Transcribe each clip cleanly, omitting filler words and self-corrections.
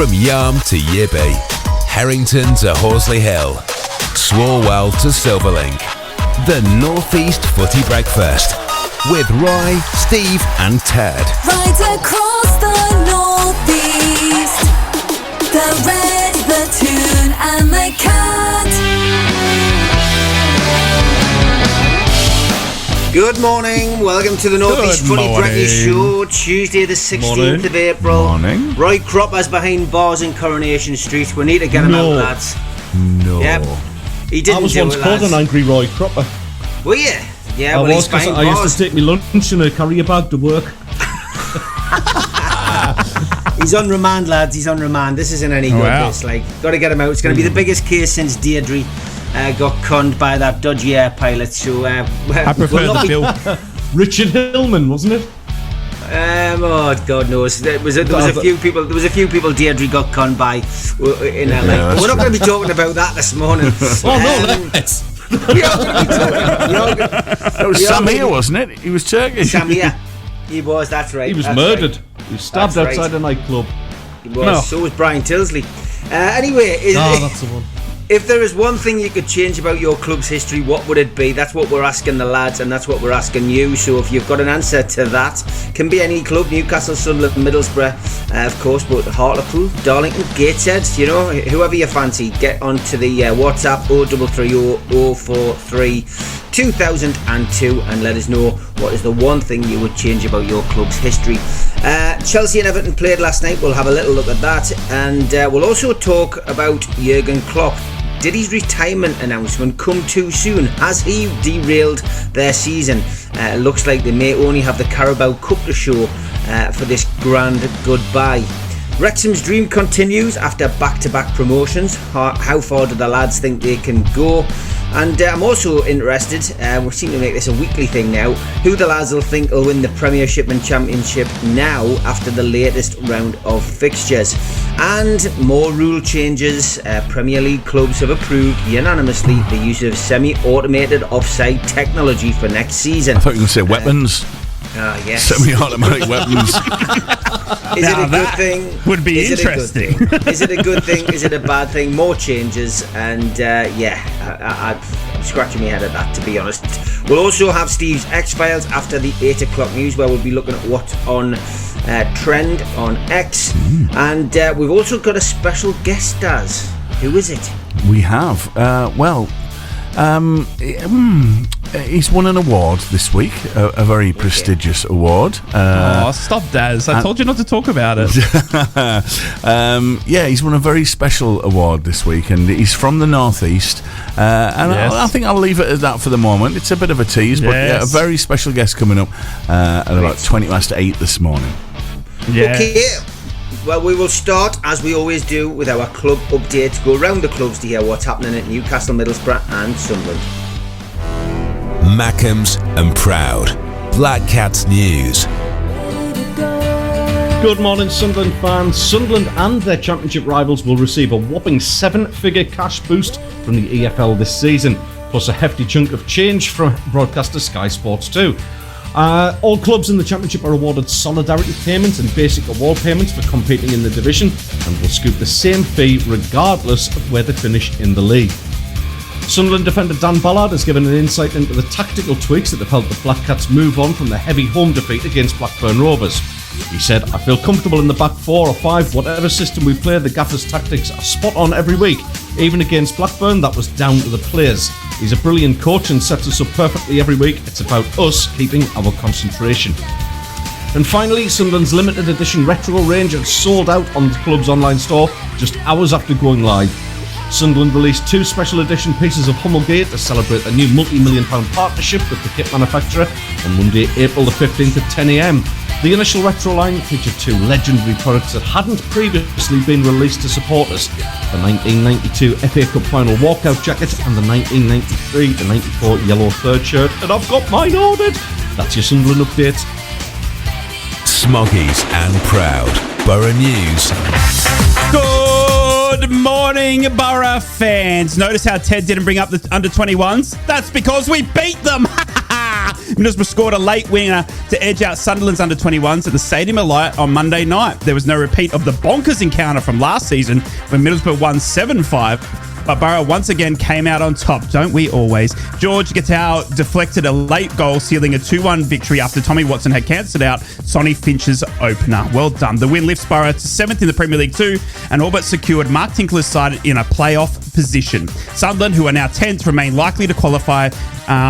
From Yarm to Yibby, Harrington to Horsley Hill, Swalwell to Silverlink. The North East Footy Breakfast with Roy, Steve and Ted. Right across the North East, the Red, the Toon and the Cat. Good morning, welcome to the North East Footy Breakfast Show, Tuesday the 16th of April. Morning. Roy Cropper's behind bars in Coronation Street. We need to get him out, lads. No. Yep. He didn't I was do once it, called lads. an angry Roy Cropper. Were you? Yeah, I well, was, he's behind because I bars. used to take my lunch in a carrier bag to work. He's on remand, lads. He's on remand. This isn't any good. Wow. This, got to get him out. It's going to be the biggest case since Deirdre got conned by that dodgy air pilot. So I prefer the Bill. Richard Hillman, wasn't it? Oh, God knows. There was a few people. There was a few people Deirdre got conned by in LA. Yeah, We're not going to be talking about that this morning. Let's. We are going to be talking. It was Samir, wasn't it? He was Turkish. Samir. He was. That's right. He was that's murdered. Right. He was stabbed That's outside right. a nightclub. He was. No. So was Brian Tilsley. Anyway, That's the one. if there is one thing you could change about your club's history, what would it be? That's what we're asking the lads, and that's what we're asking you. So if you've got an answer to that, can be any club: Newcastle, Sunderland, Middlesbrough, of course, but Hartlepool, Darlington, Gateshead, whoever you fancy, get onto the WhatsApp 0330 043 2002 and let us know what is the one thing you would change about your club's history. Chelsea and Everton played last night. We'll have a little look at that, and we'll also talk about Jurgen Klopp. Did his retirement announcement come too soon? Has he derailed their season? Looks like they may only have the Carabao Cup to show for this grand goodbye. Wrexham's dream continues after back-to-back promotions. How far do the lads think they can go? And I'm also interested, we seem to make this a weekly thing now, who the lads will think will win the Premiership and Championship now after the latest round of fixtures. And more rule changes. Premier League clubs have approved unanimously the use of semi-automated offside technology for next season. I thought you were going to say weapons. Yes. Semi-automatic weapons. Is it a good thing? Would be Is interesting. It a good thing? Is it a good thing? Is it a bad thing? More changes, and I'm scratching my head at that, to be honest. We'll also have Steve's X-Files after the 8 o'clock news, where we'll be looking at what's on trend on X, and we've also got a special guest, Daz. Who is it? We have. He's won an award this week, a very prestigious award. Stop, Daz. I told you not to talk about it. He's won a very special award this week, and he's from the North East. Yes. I think I'll leave it at that for the moment. It's a bit of a tease, but Yes. a very special guest coming up at about 8:20 this morning. Yeah. Okay. Well, we will start, as we always do, with our club updates. Go round the clubs to hear what's happening at Newcastle, Middlesbrough and Sunderland. Mackems and Proud. Black Cats News. Good morning, Sunderland fans. Sunderland and their championship rivals will receive a whopping 7-figure cash boost from the EFL this season, plus a hefty chunk of change from broadcaster Sky Sports 2. All clubs in the championship are awarded solidarity payments and basic award payments for competing in the division, and will scoop the same fee regardless of where they finish in the league. Sunderland defender Dan Ballard has given an insight into the tactical tweaks that have helped the Black Cats move on from the heavy home defeat against Blackburn Rovers. He said, "I feel comfortable in the back 4 or 5, whatever system we play, the gaffer's tactics are spot on every week. Even against Blackburn, that was down to the players. He's a brilliant coach and sets us up perfectly every week. It's about us keeping our concentration." And finally, Sunderland's limited edition retro range has sold out on the club's online store just hours after going live. Sunderland released 2 special edition pieces of Hummel gear to celebrate a new multi-million-pound partnership with the kit manufacturer on Monday, April the 15th at 10 a.m. The initial retro line featured 2 legendary products that hadn't previously been released to support us: the 1992 FA Cup final walkout jacket and the 1993-94 yellow third shirt. And I've got mine ordered. That's your Sunderland update. Smoggies and Proud. Borough News. Good morning, Borough fans. Notice how Ted didn't bring up the under-21s? That's because we beat them. Middlesbrough scored a late winger to edge out Sunderland's under-21s at the Stadium of Light on Monday night. There was no repeat of the bonkers encounter from last season when Middlesbrough won 7-5. But Borough once again came out on top, don't we always? George Gatau deflected a late goal, sealing a 2-1 victory after Tommy Watson had cancelled out Sonny Finch's opener. Well done. The win lifts Borough to 7th in the Premier League 2 and all but secured Mark Tinkler's side in a playoff position. Sunderland, who are now 10th, remain likely to qualify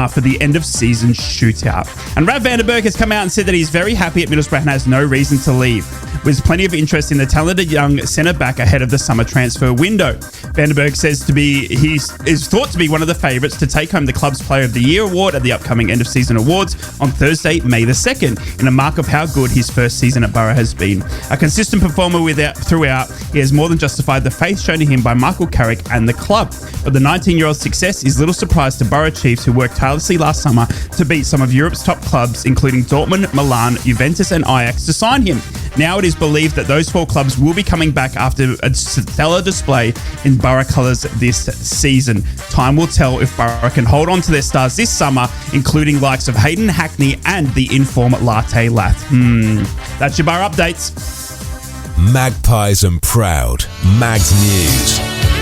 for the end of season shootout. And Rav Vandenberg has come out and said that he's very happy at Middlesbrough and has no reason to leave. There's plenty of interest in the talented young centre-back ahead of the summer transfer window. Vandenberg says he is thought to be one of the favourites to take home the club's Player of the Year award at the upcoming end-of-season awards on Thursday, May the 2nd, in a mark of how good his first season at Borough has been. A consistent performer throughout, he has more than justified the faith shown to him by Michael Carrick and the club. But the 19-year-old's success is little surprise to Borough Chiefs, who worked tirelessly last summer to beat some of Europe's top clubs, including Dortmund, Milan, Juventus and Ajax, to sign him. Now it is believed that those 4 clubs will be coming back after a stellar display in Borough colours this season. Time will tell if Borough can hold on to their stars this summer, including likes of Hayden Hackney and the inform Latte Lat. That's your Borough updates. Magpies and Proud. Mags News.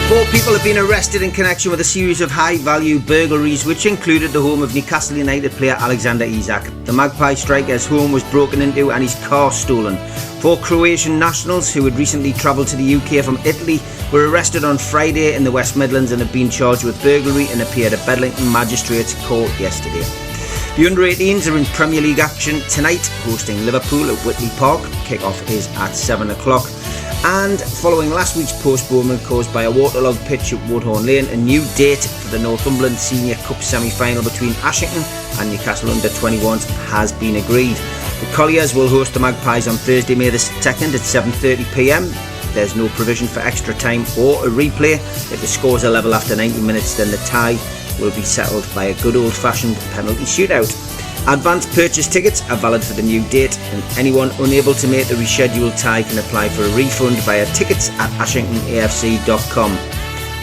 4 people have been arrested in connection with a series of high-value burglaries, which included the home of Newcastle United player Alexander Isak. The Magpie striker's home was broken into and his car stolen. 4 Croatian nationals who had recently travelled to the UK from Italy were arrested on Friday in the West Midlands and have been charged with burglary and appeared at Bedlington Magistrates Court yesterday. The under-18s are in Premier League action tonight, hosting Liverpool at Whitley Park. Kick-off is at 7 o'clock. And following last week's postponement caused by a waterlogged pitch at Woodhorn Lane, a new date for the Northumberland Senior Cup semi-final between Ashington and Newcastle under-21s has been agreed. The Colliers will host the Magpies on Thursday, May the 2nd at 7:30pm. There's no provision for extra time or a replay. If the scores are level after 90 minutes, then the tie will be settled by a good old-fashioned penalty shootout. Advance purchase tickets are valid for the new date, and anyone unable to make the rescheduled tie can apply for a refund via tickets@ashingtonafc.com.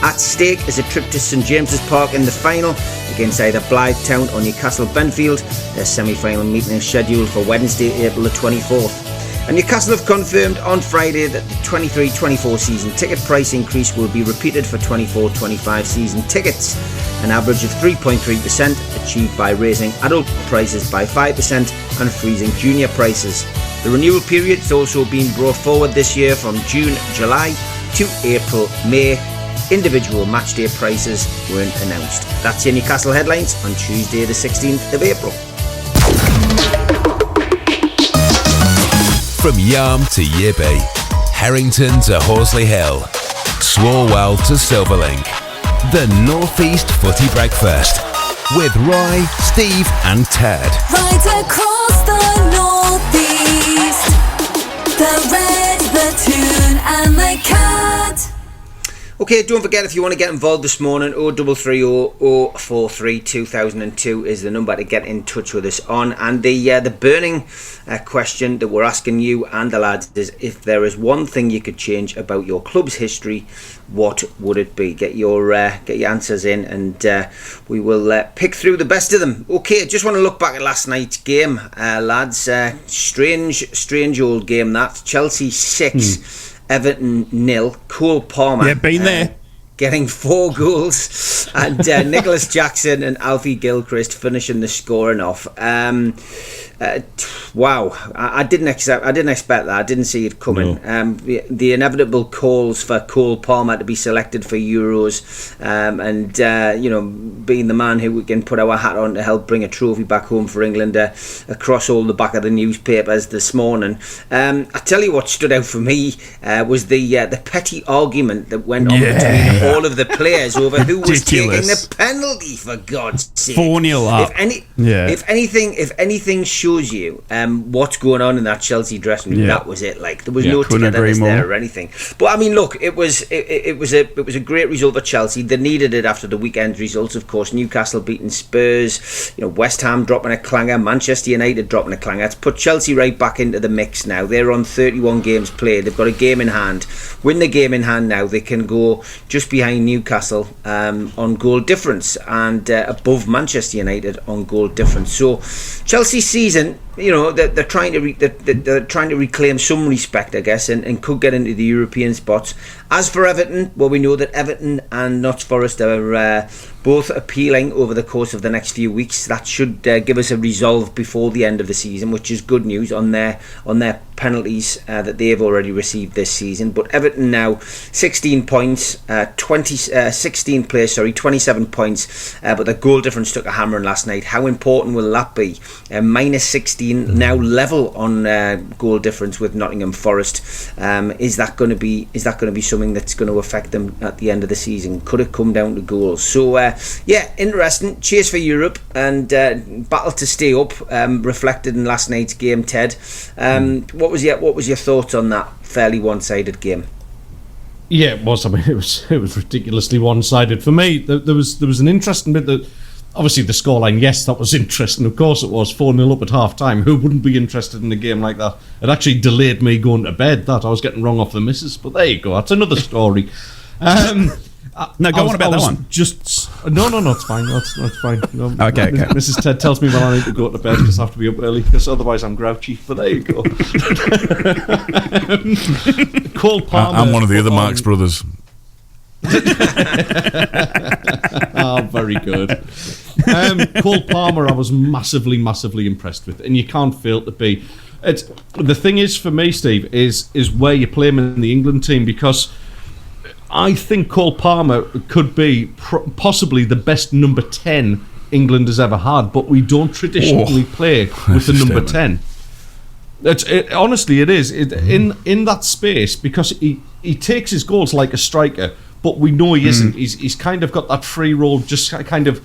At stake is a trip to St James's Park in the final against either Blythe Town or Newcastle Benfield. Their semi-final meeting is scheduled for Wednesday, April the 24th. And Newcastle have confirmed on Friday that the 23-24 season ticket price increase will be repeated for 24-25 season tickets, an average of 3.3% achieved by raising adult prices by 5% and freezing junior prices. The renewal period has also been brought forward this year from June, July to April, May. Individual matchday prices weren't announced. That's your Newcastle headlines on Tuesday the 16th of April. From Yarm to Yibby, Harrington to Horsley Hill, Swalwell to Silverlink. The North East Footy Breakfast with Roy, Steve and Ted. Right across the North East, the Red, the Toon and the Cat. Okay, don't forget, if you want to get involved this morning, 0330 043 2002 is the number to get in touch with us on. And the burning question that we're asking you and the lads is, if there is one thing you could change about your club's history, what would it be? Get your answers in, and we will pick through the best of them. Okay, just want to look back at last night's game, lads. Strange old game that. Chelsea 6. Everton 0. Cole Palmer. Yeah, been there. Getting 4 goals, and Nicholas Jackson and Alfie Gilchrist finishing the scoring off. Wow, I didn't expect that. I didn't see it coming. No. The inevitable calls for Cole Palmer to be selected for Euros, and being the man who we can put our hat on to help bring a trophy back home for England, across all the back of the newspapers this morning. I tell you what stood out for me was the petty argument that went on between all of the players over who was taking the penalty. For God's sake, 4-0 up. If anything showed shows you what's going on in that Chelsea dressing room. Yeah. That was it. Like, there was Yeah, no couldn't agree togetherness more. there or anything. But I mean, look, it was a great result for Chelsea. They needed it after the weekend's results, of course. Newcastle beating Spurs, West Ham dropping a clanger, Manchester United dropping a clanger. It's put Chelsea right back into the mix now. They're on 31 games played. They've got a game in hand. Win the game in hand now, they can go just behind Newcastle on goal difference and above Manchester United on goal difference. So Chelsea's season, they're trying to reclaim some respect, I guess, and could get into the European spots. As for Everton, well, we know that Everton and Notts Forest are both appealing over the course of the next few weeks. That should give us a resolve before the end of the season, which is good news on their penalties that they've already received this season. But Everton now 16 points, 16 players, 27 points, but the goal difference took a hammering last night. How important will that be? Minus 16, now level on goal difference with Nottingham Forest. Is that going to be something that's going to affect them at the end of the season? Could it come down to goals? So interesting. Chase for Europe and battle to stay up, reflected in last night's game. Ted, what was your thoughts on that fairly one-sided game? Yeah, it was. I mean, it was ridiculously one-sided for me. There was an interesting bit that. Obviously, the scoreline, yes, that was interesting. Of course it was. 4-0 up at half-time. Who wouldn't be interested in a game like that? It actually delayed me going to bed, that. I was getting wrong off the missus. But there you go. That's another story. No, go on about that one. No, it's fine. That's fine. No, Okay. Mrs. Ted tells me when I need to go to bed because I have to be up early, because otherwise I'm grouchy. But there you go. Cole Palmer. I'm one of the other Marx brothers. Very good. Cole Palmer, I was massively impressed with, and you can't fail to be. The thing is for me, Steve, is where you play him in the England team, because I think Cole Palmer could be possibly the best number 10 England has ever had, but we don't traditionally play with the number 10. Honestly, it is in that space, because he takes his goals like a striker. But we know he isn't. He's kind of got that free roll, just kind of,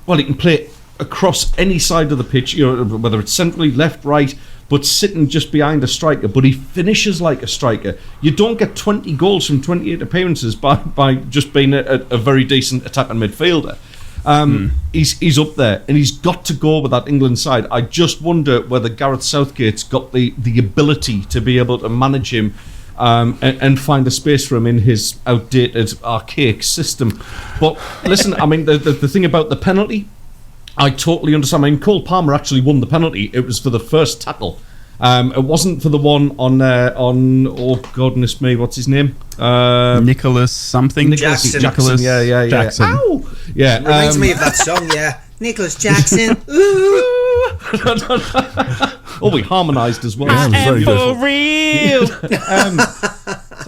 he can play across any side of the pitch, whether it's centrally, left, right, but sitting just behind a striker. But he finishes like a striker. You don't get 20 goals from 28 appearances by just being a very decent attacking midfielder. He's up there, and he's got to go with that England side. I just wonder whether Gareth Southgate's got the ability to be able to manage him and find a space for him in his outdated, archaic system. But listen, I mean, the thing about the penalty, I totally understand. I mean, Cole Palmer actually won the penalty. It was for the first tackle. It wasn't for the one on oh goodness me, what's his name? Nicholas something. Jackson. Yeah. Jackson. Ow! Yeah. Reminds me of that song, yeah. Nicholas Jackson. Ooh. Oh, we harmonised as well. I am very for real.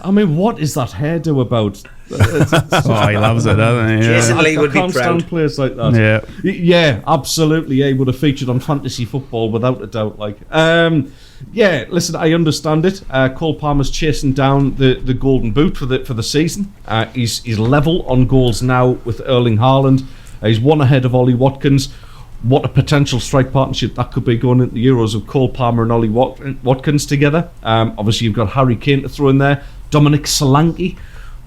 I mean, what is that hairdo about? Oh, he loves it, doesn't he? Yeah. Jason Lee would be can't proud. stand players like that. Yeah, absolutely. Yeah, he would have featured on fantasy football without a doubt. Yeah, listen, I understand it. Cole Palmer's chasing down the golden boot for the season. He's level on goals now with Erling Haaland. He's one ahead of Ollie Watkins. What a potential strike partnership that could be going into the Euros of Cole Palmer and Ollie Watkins together. Obviously, you've got Harry Kane to throw in there. Dominic Solanke.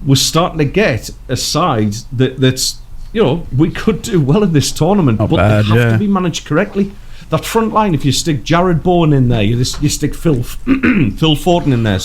We're starting to get a side that's, we could do well in this tournament, but they have to be managed correctly. That front line, if you stick Jared Bowen in there, you stick Phil Foden in there,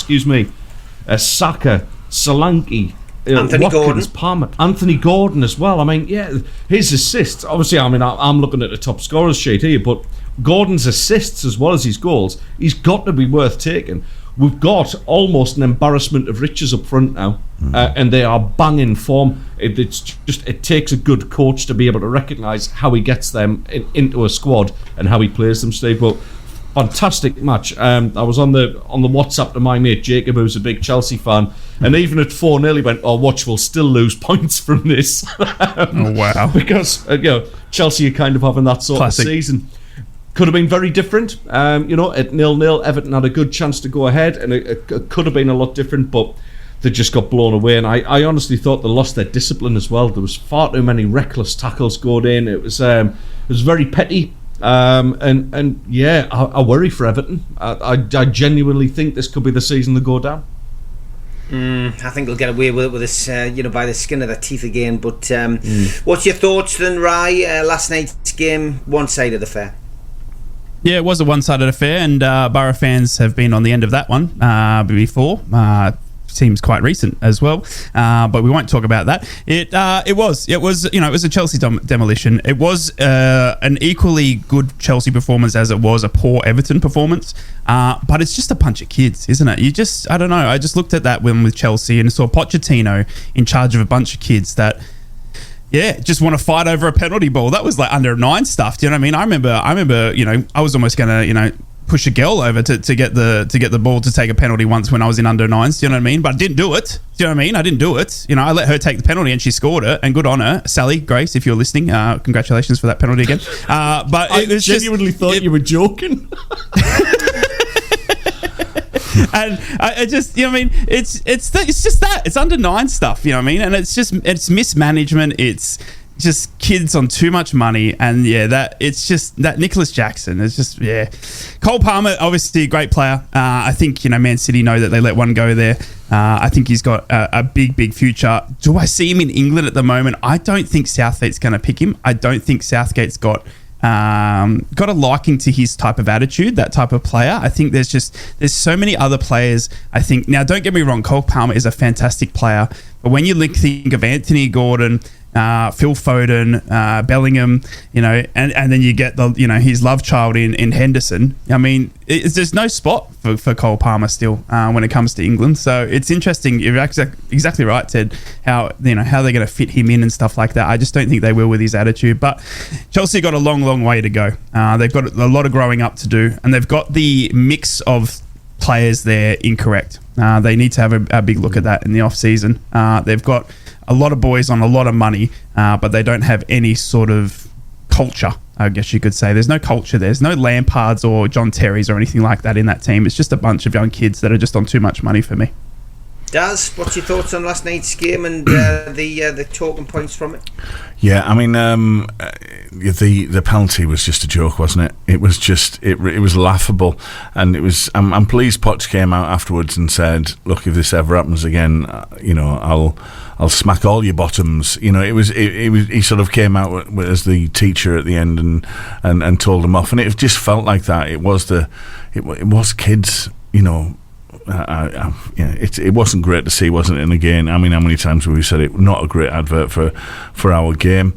Saka, Solanke, Anthony Watkins, Gordon. Palmer, Anthony Gordon as well. I mean, yeah, his assists. Obviously, I mean, I'm looking at the top scorers sheet here, but Gordon's assists as well as his goals, he's got to be worth taking. We've got almost an embarrassment of riches up front now, and they are banging form. It takes a good coach to be able to recognise how he gets them into a squad and how he plays them, Steve. But fantastic match. I was on the WhatsApp to my mate Jacob, who's a big Chelsea fan, and even at 4-0 he went, watch, we'll still lose points from this. Oh, wow. Because Chelsea are kind of having that sort of season. Could have been very different. At 0-0, Everton had a good chance to go ahead, and it could have been a lot different, but they just got blown away. And I honestly thought they lost their discipline as well. There was far too many reckless tackles going in. It was very petty. And yeah, I worry for Everton. I genuinely think this could be the season they go down. I think they'll get away with it with this, by the skin of their teeth again. But what's your thoughts then, Rye? Last night's game, one-sided affair. Yeah, it was a one-sided affair, and Borough fans have been on the end of that one before. Seems quite recent as well, but we won't talk about that. It was a Chelsea demolition. It was an equally good Chelsea performance as it was a poor Everton performance. But it's just a bunch of kids, isn't it? I don't know. I just looked at that one with Chelsea and saw Pochettino in charge of a bunch of kids that, just want to fight over a penalty ball. That was like under 9 stuff. Do you know what I mean? I remember, I was almost going to, push a girl over to get the ball to take a penalty once when I was in under 9s. Do you know what I mean? But I didn't do it. Do you know what I mean? I didn't do it. I let her take the penalty and she scored it. And good on her, Sally Grace, if you're listening. Congratulations for that penalty again. But I genuinely thought you were joking. And I just, it's just that. It's under 9 stuff. You know what I mean? And it's mismanagement. It's just kids on too much money, and it's just that Nicholas Jackson is just Cole Palmer, obviously a great player. I think Man City know that they let one go there. I think he's got a big future. Do I see him in England at the moment? I don't think Southgate's going to pick him. I don't think Southgate's got a liking to his type of attitude, that type of player. I think there's so many other players. I think now, don't get me wrong, Cole Palmer is a fantastic player, but when you think of Anthony Gordon, Phil Foden, Bellingham, and then you get his love child in Henderson. I mean, there's no spot for Cole Palmer still when it comes to England. So it's interesting. You're exactly right, Ted. How how they're going to fit him in and stuff like that. I just don't think they will with his attitude. But Chelsea got a long way to go. They've got a lot of growing up to do, and they've got the mix of players there incorrect. They need to have a big look at that in the off season. They've got a lot of boys on a lot of money, but they don't have any sort of culture, I guess you could say. There's no culture. There's no Lampards or John Terrys or anything like that in that team. It's just a bunch of young kids that are just on too much money for me. Daz, what's your thoughts on last night's game and the talking points from it? Yeah, I mean, the penalty was just a joke, wasn't it? It was just it was laughable, and it was. I'm pleased Poch came out afterwards and said, "Look, if this ever happens again, I'll smack all your bottoms." It was. He sort of came out as the teacher at the end and told them off, and it just felt like that. It was kids, it wasn't great to see, wasn't it? And again, I mean, how many times have we said it? Not a great advert for our game.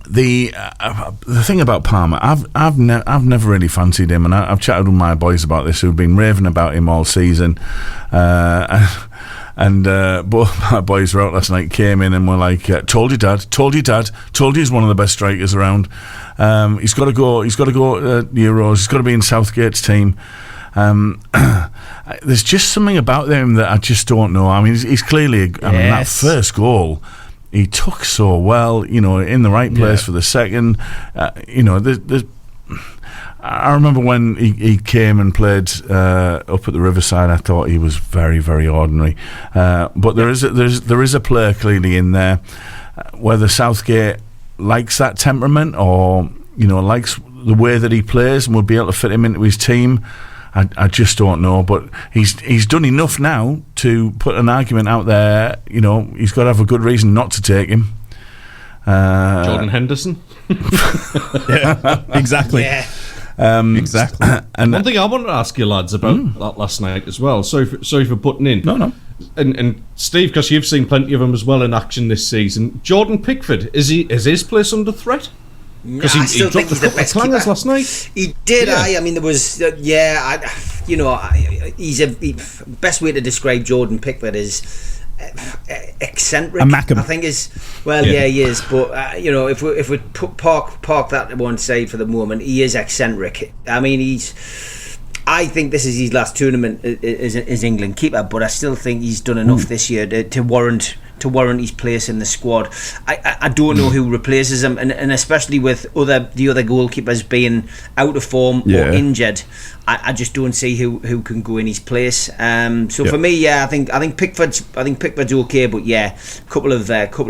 The thing about Palmer, I've never really fancied him, and I've chatted with my boys about this who've been raving about him all season. And both my boys were out last night, came in and were like, told you dad, told you he's one of the best strikers around. He's got to go Euros, he's got to be in Southgate's team. There's just something about him that I just don't know. I mean, he's clearly, that first goal he took so well, in the right place for the second. I remember when he came and played up at the Riverside. I thought he was very, very ordinary. But there is a player clearly in there. Whether Southgate likes that temperament or likes the way that he plays and would be able to fit him into his team, I just don't know. But he's done enough now to put an argument out there. He's got to have a good reason not to take him. Jordan Henderson. Yeah, exactly. Yeah. Exactly. And one thing I wanted to ask you lads about that last night as well. Sorry for putting in. No. And Steve, because you've seen plenty of him as well in action this season. Jordan Pickford, is his place under threat? Because I still think he's the best keeper last night. He did. Yeah. I mean, there was. He's best way to describe Jordan Pickford is eccentric. I think is he is. But if we park that to one side for the moment, he is eccentric. I mean, I think this is his last tournament as England keeper, but I still think he's done enough this year to warrant to warrant his place in the squad. I don't know who replaces him, and especially with the other goalkeepers being out of form or injured, I just don't see who can go in his place. For me, I think Pickford's okay, but couple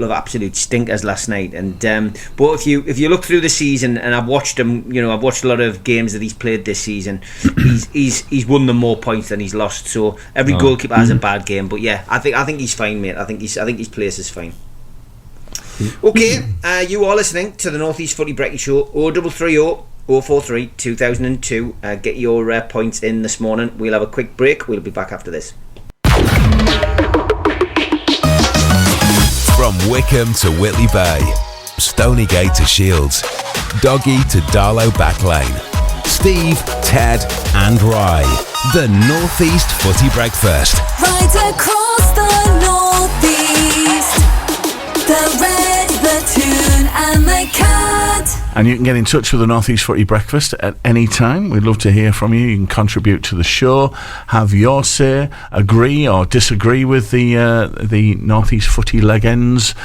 of absolute stinkers last night. And but if you look through the season, and I've watched him, I've watched a lot of games that he's played this season. He's won them more points than he's lost. So every goalkeeper has a bad game, but I think he's fine, mate. I think his place is fine. Okay, you are listening to the North East Footy Breakfast Show. 0330 043 2002. Get your points in this morning. We'll have a quick break. We'll be back after this. From Wickham to Whitley Bay, Stonygate to Shields, Doggy to Darlow Backlane, Steve, Ted and Rye. The North East Footy Breakfast. Right across the North East. The Red, the Toon and the Cat. And you can get in touch with the North East Footy Breakfast at any time. We'd love to hear from you. You can contribute to the show, have your say, agree or disagree with the North East Footy legends.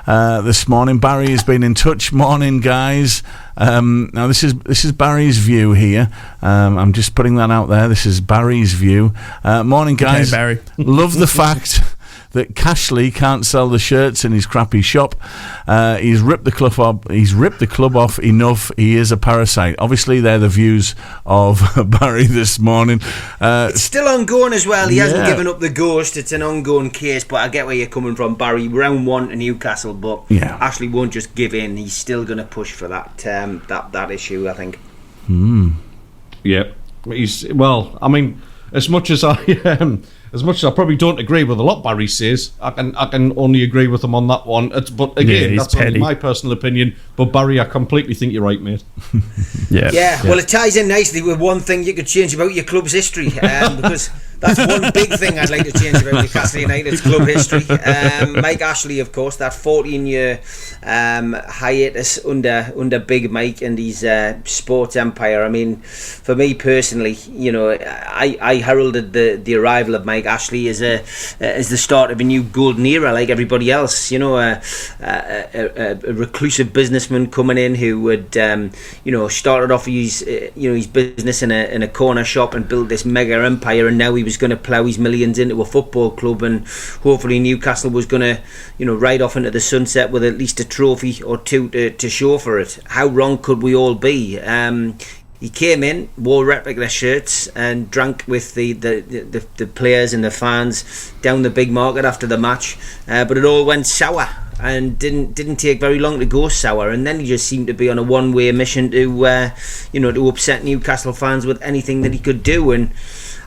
This morning, Barry has been in touch. Morning, guys. Now this is Barry's view here. I'm just putting that out there. This is Barry's view. Morning, guys. Okay, Barry. Love the fact that Cashley can't sell the shirts in his crappy shop. He's ripped the club off enough. He is a parasite. Obviously, they're the views of Barry this morning. It's still ongoing as well. He hasn't given up the ghost. It's an ongoing case, but I get where you're coming from, Barry. Round 1 to Newcastle, but Ashley won't just give in. He's still going to push for that that issue, I think. Yeah. As much as I probably don't agree with a lot Barry says, I can only agree with him on that one. But again, that's only my personal opinion. But Barry, I completely think you're right, mate. Well, it ties in nicely with one thing you could change about your club's history, because that's one big thing I'd like to change about Newcastle United's club history. Mike Ashley, of course, that 14-year hiatus under Big Mike and his sports empire. I mean, for me personally, I heralded the arrival of Mike Ashley as the start of a new golden era, like everybody else. A reclusive businessman coming in who would started off his business in a corner shop and built this mega empire, and now he was going to plough his millions into a football club, and hopefully Newcastle was going to ride off into the sunset with at least a trophy or two to show for it. How wrong could we all be? He came in, wore replica shirts, and drank with the players and the fans down the big market after the match. But it all went sour, and didn't take very long to go sour. And then he just seemed to be on a one-way mission to upset Newcastle fans with anything that he could do. And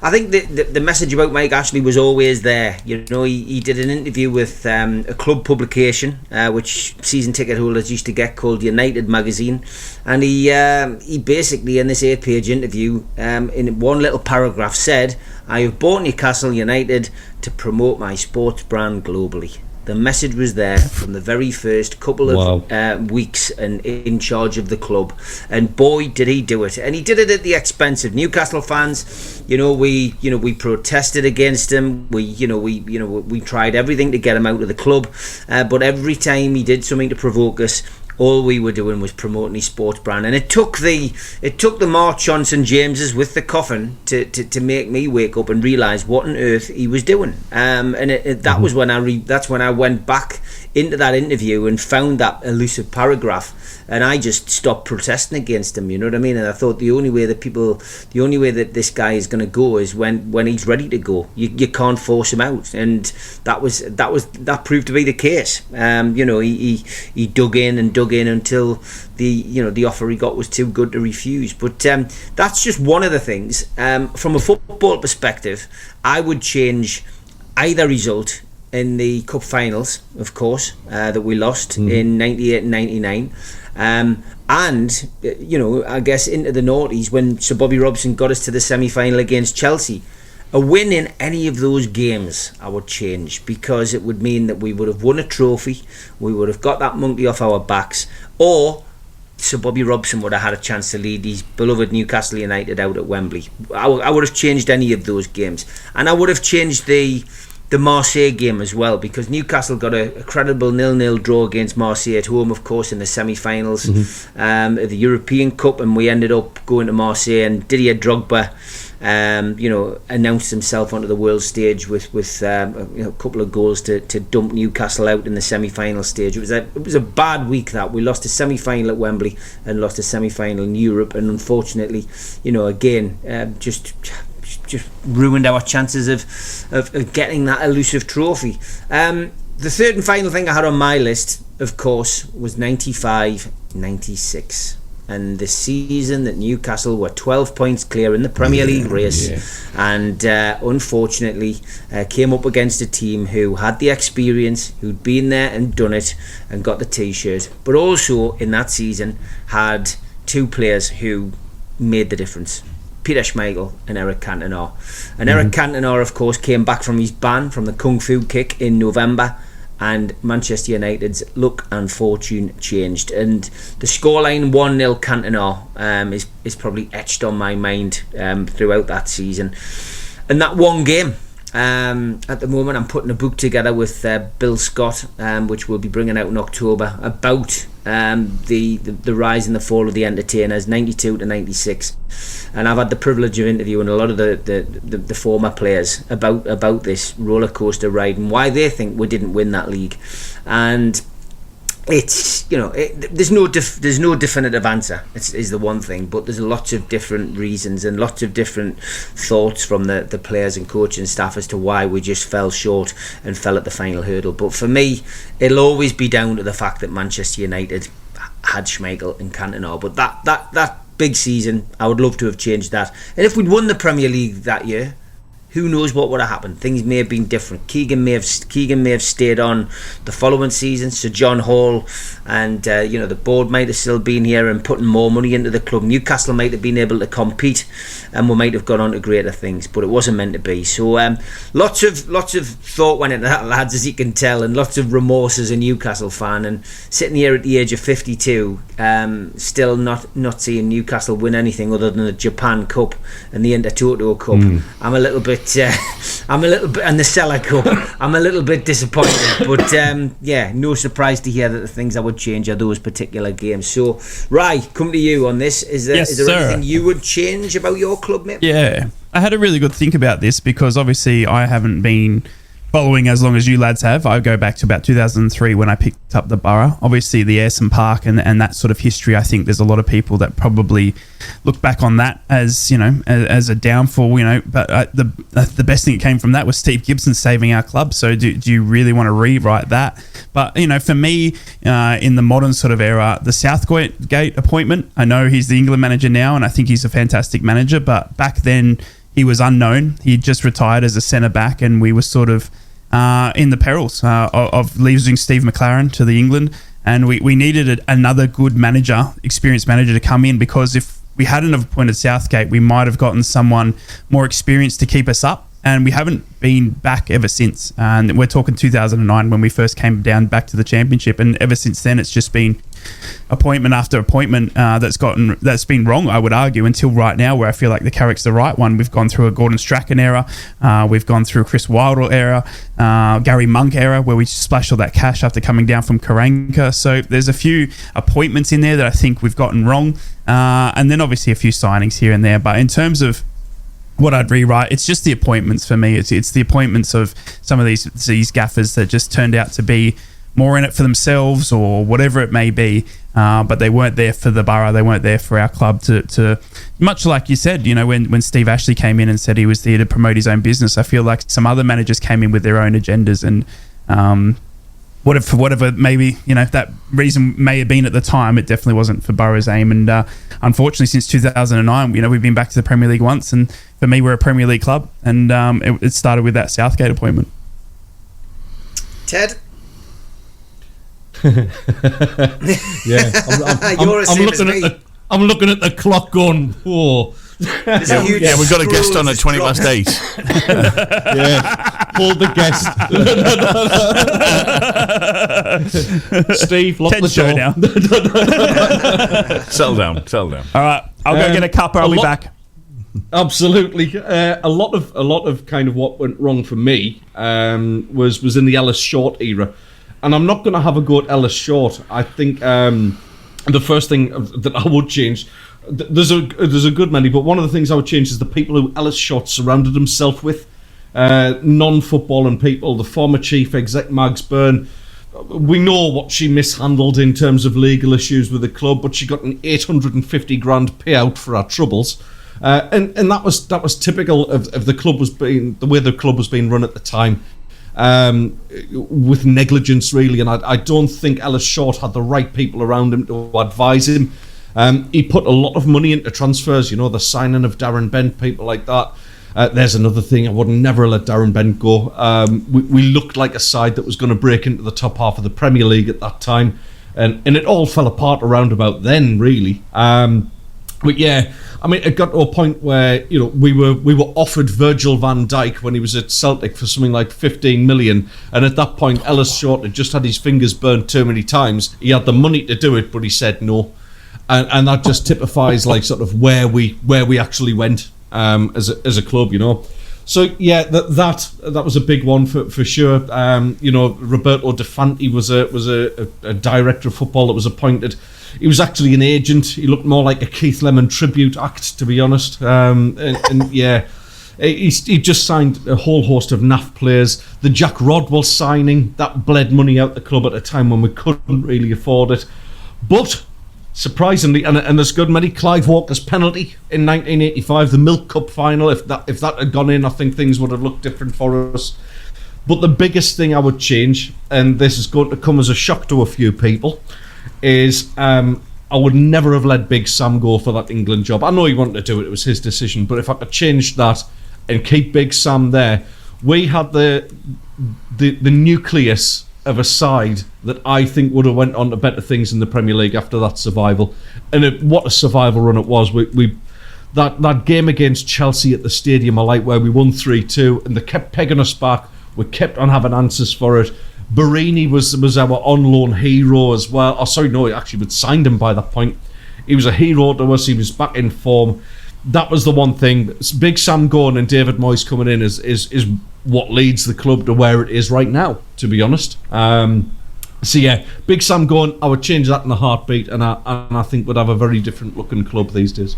I think the message about Mike Ashley was always there. He did an interview with a club publication, which season ticket holders used to get, called United Magazine, and he basically, in this 8-page interview, in one little paragraph, said, "I have bought Newcastle United to promote my sports brand globally." The message was there from the very first couple of weeks and in charge of the club, and boy did he do it. And he did it at the expense of Newcastle fans. We protested against him. We tried everything to get him out of the club, but every time he did something to provoke us, all we were doing was promoting his sports brand. And it took the march on St James's with the coffin to make me wake up and realise what on earth he was doing. Was that's when I went back into that interview and found that elusive paragraph, and I just stopped protesting against him. You know what I mean? And I thought the only way that this guy is going to go is when he's ready to go. You can't force him out, and that proved to be the case. He dug in until the offer he got was too good to refuse. But that's just one of the things. From a football perspective, I would change either result in the cup finals, of course, that we lost in 98 and 99. And I guess into the noughties when Sir Bobby Robson got us to the semi-final against Chelsea. A win in any of those games I would change, because it would mean that we would have won a trophy, we would have got that monkey off our backs, or Sir Bobby Robson would have had a chance to lead his beloved Newcastle United out at Wembley. I would have changed any of those games, and I would have changed the the Marseille game as well, because Newcastle got a credible 0-0 draw against Marseille at home, of course, in the semi-finals of the European Cup, and we ended up going to Marseille, and Didier Drogba announced himself onto the world stage with a couple of goals to dump Newcastle out in the semi-final stage. It was a bad week that we lost a semi-final at Wembley and lost a semi-final in Europe, and unfortunately, again, just ruined our chances of getting that elusive trophy. The third and final thing I had on my list, of course, was 95-96, and the season that Newcastle were 12 points clear in the Premier League race, and unfortunately came up against a team who had the experience, who'd been there and done it and got the t-shirt, but also in that season had two players who made the difference: Peter Schmeichel and Eric Cantona. And Eric Cantona, of course, came back from his ban from the Kung Fu kick in November, and Manchester United's luck and fortune changed. And the scoreline 1-0 Cantona is probably etched on my mind throughout that season. And that one game, at the moment, I'm putting a book together with Bill Scott, which we'll be bringing out in October, about the rise and the fall of the entertainers, 92 to 96, and I've had the privilege of interviewing a lot of the former players about this roller coaster ride and why they think we didn't win that league. And it's there's no definitive answer, is the one thing, but there's lots of different reasons and lots of different thoughts from the players and coaching staff as to why we just fell short and fell at the final hurdle. But for me, it'll always be down to the fact that Manchester United had Schmeichel and Cantona. But that big season, I would love to have changed that. And if we'd won the Premier League that year, who knows what would have happened? Things may have been different. Keegan may have stayed on the following season. Sir John Hall and the board might have still been here and putting more money into the club. Newcastle might have been able to compete, and we might have gone on to greater things. But it wasn't meant to be. So lots of thought went into that, lads, as you can tell, and lots of remorse as a Newcastle fan. And sitting here at the age of 52, still not seeing Newcastle win anything other than the Japan Cup and the Intertoto Cup. I'm a little bit, and the Cellar Cup. I'm a little bit disappointed, but no surprise to hear that the things I would change are those particular games. So, Rai, come to you on this. Is there anything you would change about your club, mate? Yeah, I had a really good think about this because obviously I haven't been following as long as you lads have. I go back to about 2003 when I picked up the Borough. Obviously the Ayresome Park and that sort of history, I think there's a lot of people that probably look back on that as, as a downfall, but the best thing that came from that was Steve Gibson saving our club. So do you really want to rewrite that? But, for me, in the modern sort of era, the Southgate appointment, I know he's the England manager now and I think he's a fantastic manager, but back then he was unknown. He just retired as a centre-back and we were sort of in the perils of losing Steve McLaren to the England, and we needed another good manager, experienced manager, to come in, because if we hadn't have appointed Southgate, we might have gotten someone more experienced to keep us up, and we haven't been back ever since. And we're talking 2009 when we first came down back to the Championship, and ever since then it's just been appointment after appointment that's been wrong, I would argue, until right now, where I feel like the Carrick's the right one. We've gone through a Gordon Strachan era, we've gone through a Chris Wilder era, Gary Monk era, where we splashed all that cash after coming down from Karanka. So there's a few appointments in there that I think we've gotten wrong, and then obviously a few signings here and there. But in terms of what I'd rewrite, it's just the appointments for me. It's the appointments of some of these gaffers that just turned out to be more in it for themselves or whatever it may be, but they weren't there for the Borough, they weren't there for our club to much like you said, when Steve Ashley came in and said he was there to promote his own business. I feel like some other managers came in with their own agendas, and whatever maybe that reason may have been at the time, it definitely wasn't for Borough's aim. And unfortunately, since 2009, we've been back to the Premier League once, and for me, we're a Premier League club, and it started with that Southgate appointment. Ted? Yeah, I'm looking at the clock going, whoa. Yeah, we've got a guest on at 20 past 8. Yeah, hold the guest. Steve, lock Ted's the door now. Settle down. All right, I'll go get a cuppa. I'll be back. Absolutely. A lot of kind of what went wrong for me was in the Ellis Short era. And I'm not going to have a go at Ellis Short. I think the first thing that I would change, there's a good many, but one of the things I would change is the people who Ellis Short surrounded himself with. Non-footballing people, the former chief exec Mags Byrne. We know what she mishandled in terms of legal issues with the club, but she got an 850 grand payout for our troubles. And that was typical of the club the way the club was being run at the time. With negligence, really, and I don't think Ellis Short had the right people around him to advise him. He put a lot of money into transfers, the signing of Darren Bent, people like that. There's another thing, I would never let Darren Bent go. We looked like a side that was going to break into the top half of the Premier League at that time, and it all fell apart around about then, really. But yeah, I mean, it got to a point where we were offered Virgil van Dijk when he was at Celtic for something like 15 million, and at that point Ellis Short had just had his fingers burnt too many times. He had the money to do it, but he said no, and that just typifies like sort of where we actually went as a club, So yeah, that was a big one for sure. Roberto De Fanti was a director of football that was appointed. He was actually an agent. He looked more like a Keith Lemon tribute act, to be honest. And yeah, he just signed a whole host of naff players. The Jack Rodwell signing, that bled money out the club at a time when we couldn't really afford it. But surprisingly, and there's good many, Clive Walker's penalty in 1985, the Milk Cup final. If that had gone in, I think things would have looked different for us. But the biggest thing I would change, and this is going to come as a shock to a few people, is I would never have let Big Sam go for that England job. I know he wanted to do it, it was his decision, but if I could change that and keep Big Sam there, we had the nucleus of a side that I think would have went on to better things in the Premier League after that survival. And what a survival run it was. That game against Chelsea at the Stadium of Light where we won 3-2 and they kept pegging us back. We kept on having answers for it. Barini was our on-loan hero as well. Oh, sorry, no, actually we'd signed him by that point. He was a hero to us. He was back in form. That was the one thing. Big Sam going and David Moyes coming in is what leads the club to where it is right now, to be honest. So yeah, Big Sam going, I would change that in a heartbeat, and I think we'd have a very different looking club these days.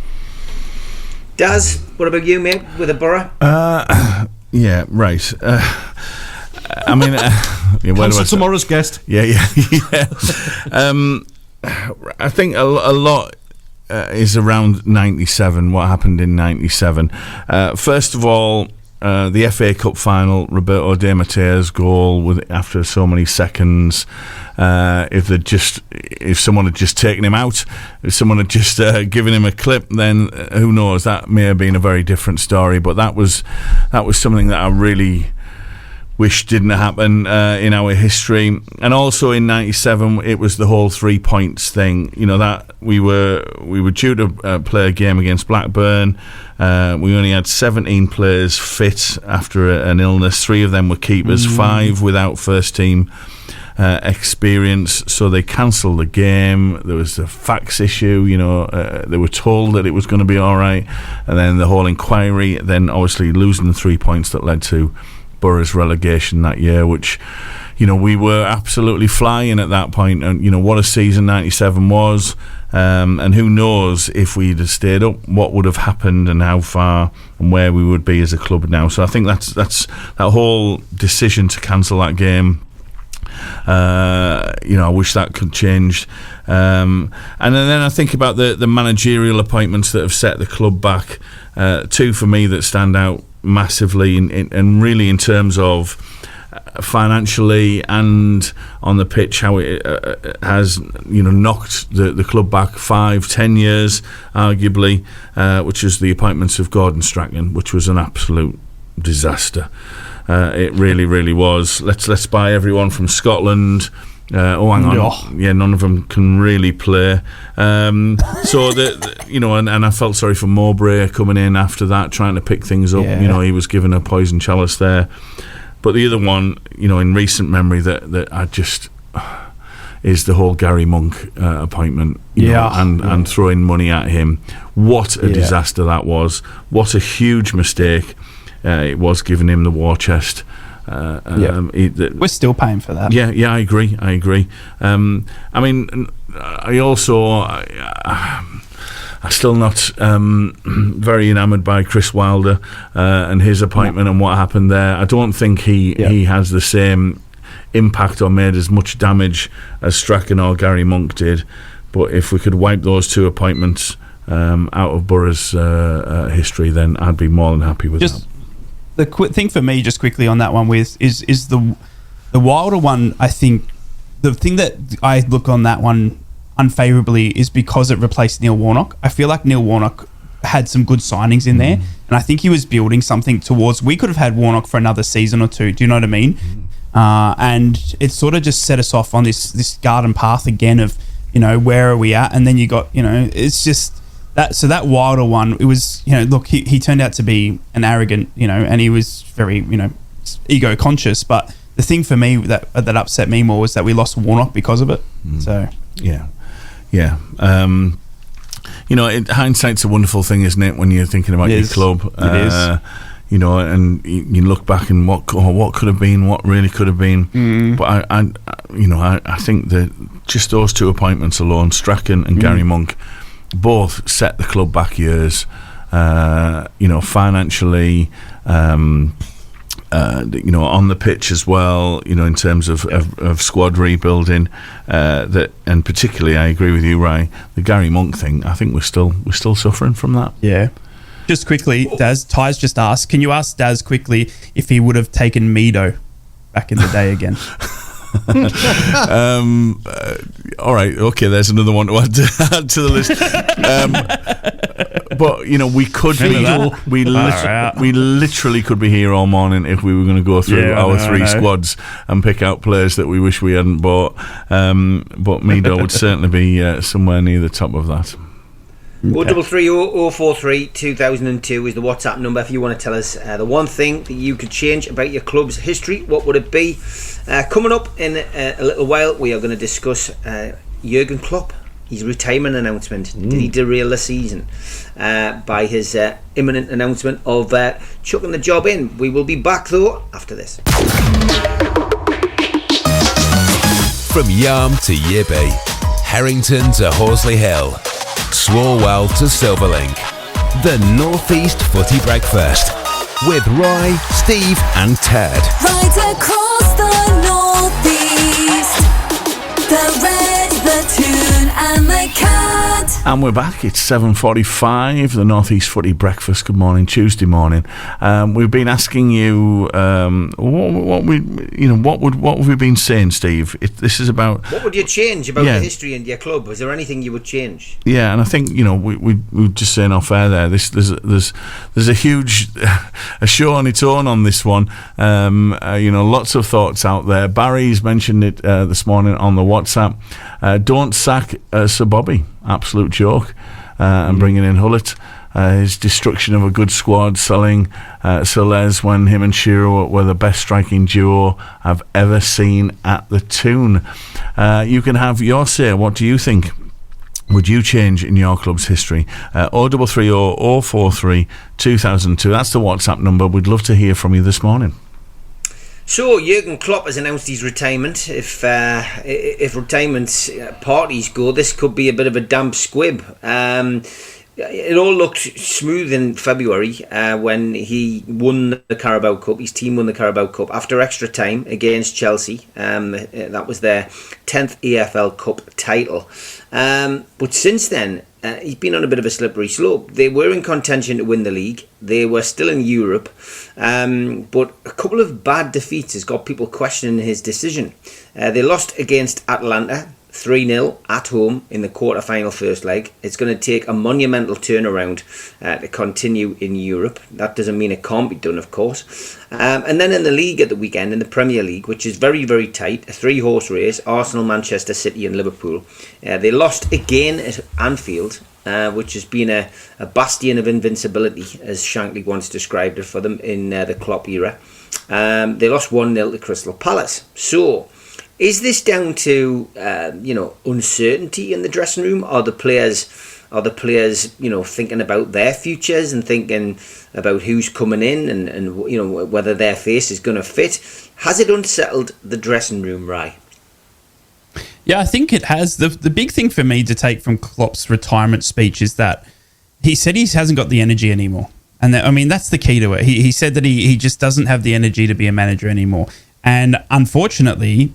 Daz, what about you, mate, with a Borough? Yeah, right. I mean, Cancel tomorrow's guest. Yeah. I think a lot is around 97. What happened in 97? First of all, the FA Cup final, Roberto Di Matteo's goal after so many seconds. If someone had just taken him out, if someone had just given him a clip, then who knows? That may have been a very different story. But that was something that I really wish didn't happen in our history. And also in 97, it was the whole 3 points thing. That we were due to play a game against Blackburn. We only had 17 players fit after an illness. 3 of them were keepers, 5 without first team experience. So they cancelled the game. There was a fax issue. They were told that it was going to be all right, and then the whole inquiry. Then obviously losing the 3 points that led to Borough's relegation that year, which we were absolutely flying at that point, and what a season 97 was, and who knows if we'd have stayed up, what would have happened and how far and where we would be as a club now. So I think that's that whole decision to cancel that game. I wish that could change. And then I think about the managerial appointments that have set the club back. 2 for me that stand out massively, and really in terms of financially and on the pitch, how it has knocked the club back 5-10 years arguably, which is the appointments of Gordon Strachan, which was an absolute disaster. It really, really was. Let's buy everyone from Scotland. Hang on. Yeah, none of them can really play. So and I felt sorry for Mowbray coming in after that, trying to pick things up. Yeah. He was given a poison chalice there. But the other one, in recent memory that I just, is the whole Gary Monk appointment. And throwing money at him. What a disaster that was! What a huge mistake it was giving him the war chest. We're still paying for that. Yeah, I agree. I mean, I'm still not very enamoured by Chris Wilder and his appointment and what happened there. I don't think he has the same impact or made as much damage as Strachan or Gary Monk did. But if we could wipe those two appointments out of Borough's history, then I'd be more than happy with that. The thing for me, just quickly on that one, is the Wilder one. I think the thing that I look on that one unfavourably is because it replaced Neil Warnock. I feel like Neil Warnock had some good signings in there, and I think he was building something towards. We could have had Warnock for another season or two. Do you know what I mean? And it sort of just set us off on this garden path again of, where are we at? And then you got, it's just that. So that Wilder one, it was, look, he turned out to be an arrogant, and he was very, ego conscious. But the thing for me that upset me more was that we lost Warnock because of it. So yeah. Hindsight's a wonderful thing, isn't it? When you're thinking about your club, it is. And you look back and what could have been, what really could have been. But I think that just those two appointments alone, Strachan and Gary Monk, both set the club back years. Financially, on the pitch as well. In terms of squad rebuilding, and particularly, I agree with you, Ray. The Gary Monk thing, I think we're still suffering from that. Yeah. Just quickly, Daz, Ty's just asked, can you ask Daz quickly if he would have taken Mido back in the day again? All right, okay, there's another one to add to the list. But we could we literally could be here all morning if we were going to go through our three squads and pick out players that we wish we hadn't bought. But Mido would certainly be somewhere near the top of that. 033 043 2002 is the WhatsApp number if you want to tell us the one thing that you could change about your club's history. What would it be? Coming up in a little while, we are going to discuss Jurgen Klopp, his retirement announcement. Did he derail the season by his imminent announcement of chucking the job in? We will be back though after this. From Yarm to Yibby, Harrington to Horsley Hill, Swalwell to Silverlink, the North East Footy Breakfast with Roy, Steve and Ted. Right across the North East, the Red, the Toon and the Cat. And we're back. It's 7:45. The North East Footy Breakfast. Good morning, Tuesday morning. We've been asking you what have we been saying, Steve? This is about what would you change about the history in your club? Was there anything you would change? Yeah, and I think we were just saying off air there. There's a huge a show on its own on this one. Lots of thoughts out there. Barry's mentioned it this morning on the WhatsApp. Don't sack Sir Bobby. Absolute joke. And bringing in Hullett. His destruction of a good squad, selling Sir Les when him and Shearer were the best striking duo I've ever seen at the Toon. You can have your say. What do you think would you change in your club's history? 0330 043 2002. That's the WhatsApp number. We'd love to hear from you this morning. So Jurgen Klopp has announced his retirement. If retirement parties go, this could be a bit of a damp squib. It all looked smooth in February when he won the Carabao Cup. His team won the Carabao Cup after extra time against Chelsea. That was their 10th EFL Cup title. But since then, he's been on a bit of a slippery slope. They were in contention to win the league. They were still in Europe. But a couple of bad defeats has got people questioning his decision. They lost against Atalanta 3-0 at home in the quarter-final first leg. It's going to take a monumental turnaround to continue in Europe. That doesn't mean it can't be done, of course. And then in the league at the weekend, in the Premier League, which is very, very tight, a three-horse race, Arsenal, Manchester City and Liverpool. They lost again at Anfield, which has been a bastion of invincibility, as Shankly once described it for them in the Klopp era. They lost 1-0 to Crystal Palace. So, Is this down to uncertainty in the dressing room? Are the players thinking about their futures and thinking about who's coming in and whether their face is going to fit? Has it unsettled the dressing room, Rye? Yeah, I think it has. The big thing for me to take from Klopp's retirement speech is that he said he hasn't got the energy anymore. And that's the key to it. He said that he just doesn't have the energy to be a manager anymore. And unfortunately,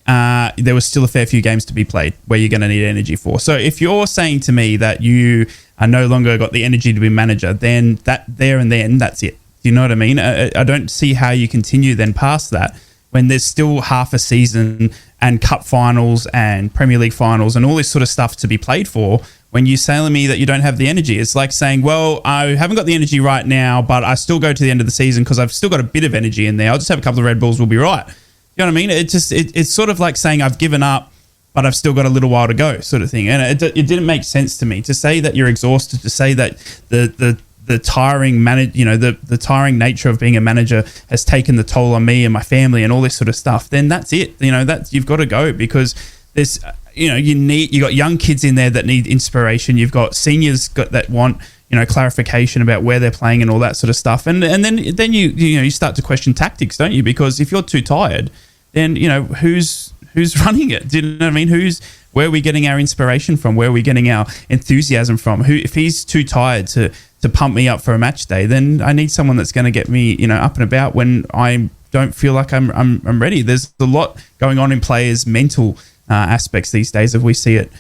there was still a fair few games to be played where you're going to need energy for. So if you're saying to me that you are no longer got the energy to be manager, then that's it. Do you know what I mean? I don't see how you continue then past that when there's still half a season and cup finals and Premier League finals and all this sort of stuff to be played for. When you're telling me that you don't have the energy, it's like saying, well, I haven't got the energy right now, but I still go to the end of the season because I've still got a bit of energy in there. I'll just have a couple of Red Bulls, we'll be right. You know what I mean? It's sort of like saying I've given up, but I've still got a little while to go, sort of thing. And it didn't make sense to me to say that you're exhausted, to say that the tiring the tiring nature of being a manager has taken the toll on me and my family and all this sort of stuff. Then that's it. That you've got to go because there's. You got young kids in there that need inspiration. You've got seniors that want clarification about where they're playing and all that sort of stuff. And then you start to question tactics, don't you? Because if you're too tired, then who's running it? Do you know what I mean? Where are we getting our inspiration from? Where are we getting our enthusiasm from? If he's too tired to pump me up for a match day, then I need someone that's going to get me up and about when I don't feel like I'm ready. There's a lot going on in players' mental aspects these days, if we see it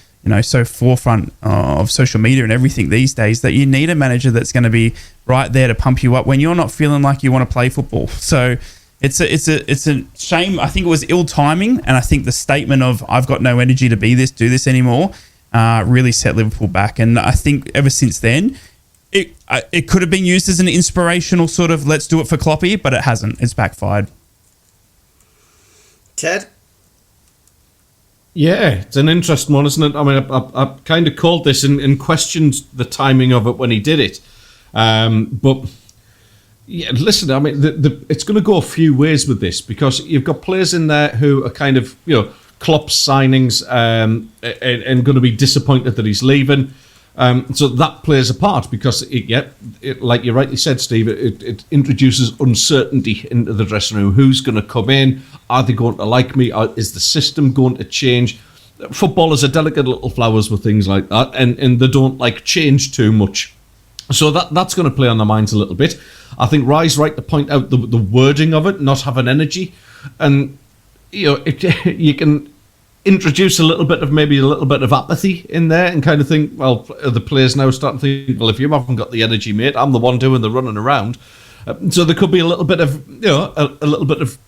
so forefront of social media and everything these days, that you need a manager that's going to be right there to pump you up when you're not feeling like you want to play football. So it's a shame. I think it was ill timing, and I think the statement of I've got no energy to do this anymore really set Liverpool back. And I think ever since then it could have been used as an inspirational sort of let's do it for Kloppy, but it hasn't. It's backfired. Ted? Yeah, it's an interesting one, isn't it? I mean, I kind of called this and questioned the timing of it when he did it. But, yeah, listen, I mean, it's going to go a few ways with this because you've got players in there who are kind of, Klopp's signings and going to be disappointed that he's leaving. So that plays a part because, like you rightly said, Steve, it introduces uncertainty into the dressing room. Who's going to come in? Are they going to like me? Is the system going to change? Footballers are delicate little flowers with things like that, and they don't like change too much. So that's going to play on their minds a little bit. I think Rye's right to point out the wording of it, not having energy. And, you can introduce a little bit of apathy in there and kind of think, well, the players now start to think, well, if you haven't got the energy, mate, I'm the one doing the running around. So there could be a little bit of, a little bit of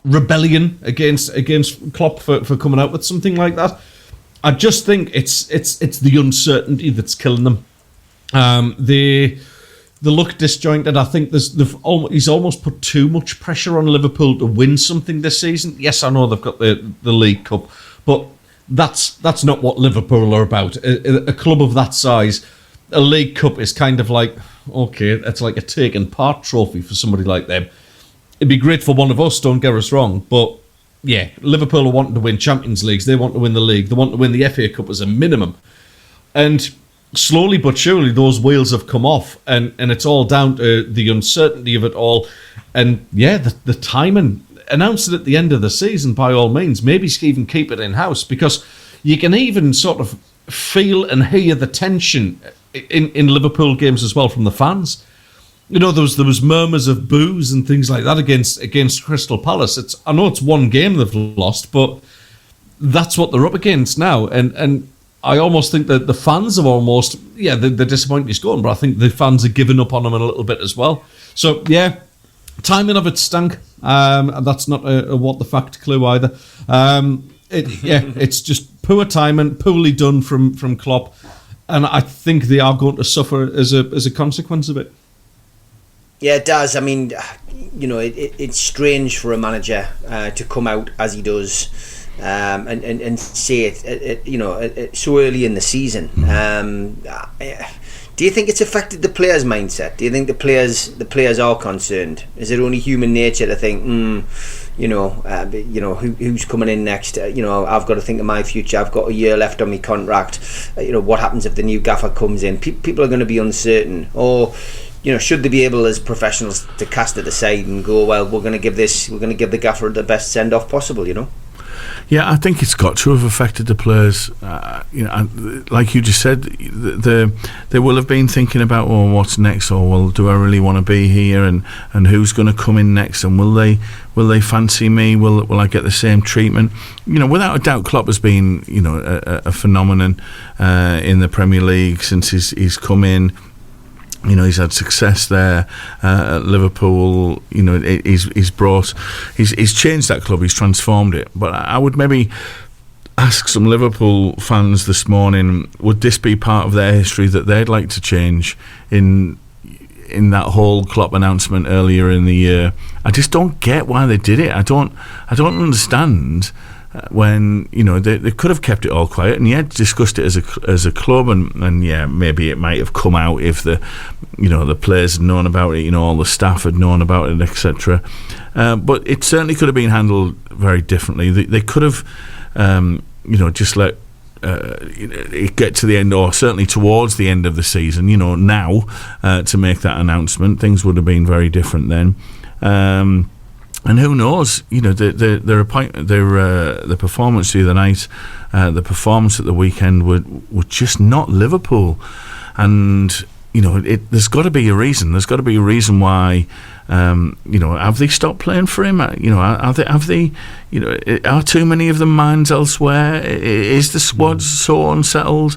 rebellion against Klopp for coming out with something like that. I just think it's the uncertainty that's killing them. They look disjointed. I think he's almost put too much pressure on Liverpool to win something this season. Yes, I know they've got the League Cup, but that's not what Liverpool are about. A club of that size, a League Cup is kind of like, okay, it's like a taken part trophy for somebody like them. It'd be great for one of us, don't get us wrong, but yeah, Liverpool are wanting to win Champions Leagues. They want to win the league. They want to win the FA Cup as a minimum. And slowly but surely, those wheels have come off, and it's all down to the uncertainty of it all. And yeah, the timing. Announce it at the end of the season, by all means. Maybe even keep it in-house, because you can even sort of feel and hear the tension in Liverpool games as well from the fans. There was murmurs of boos and things like that against Crystal Palace. I know it's one game they've lost, but that's what they're up against now. And I almost think that the fans have almost, they're disappointed he's gone, but I think the fans are giving up on him a little bit as well. So, yeah, timing of it stank. And that's not a what the fact clue either. It's just poor timing, poorly done from Klopp. And I think they are going to suffer as a consequence of it. Yeah, it does. I mean, it's strange for a manager to come out as he does and say it so early in the season. Do you think it's affected the players' mindset? Do you think the players are concerned? Is it only human nature to think, who's coming in next? I've got to think of my future. I've got a year left on my contract. What happens if the new gaffer comes in? People are going to be uncertain, or should they be able as professionals to cast it aside and go, well, we're going to give the gaffer the best send off possible, Yeah, I think it's got to have affected the players. Like you just said, they will have been thinking about, well, what's next, or well, do I really want to be here, and who's going to come in next, and will they fancy me? Will I get the same treatment? Without a doubt, Klopp has been a phenomenon in the Premier League since he's come in. He's had success there at Liverpool. He's changed that club. He's transformed it. But I would maybe ask some Liverpool fans this morning: would this be part of their history that they'd like to change in that whole Klopp announcement earlier in the year? I just don't get why they did it. I don't understand. When they could have kept it all quiet and discussed it as a club, and maybe it might have come out if the players had known about it, all the staff had known about it, etc. But it certainly could have been handled very differently. They could have just let it get to the end, or certainly towards the end of the season. Now to make that announcement, things would have been very different then. And who knows? The performance the other night, the performance at the weekend were just not Liverpool, and there's got to be a reason. There's got to be a reason why. Have they stopped playing for him? Are too many of them minds elsewhere? Is the squad so unsettled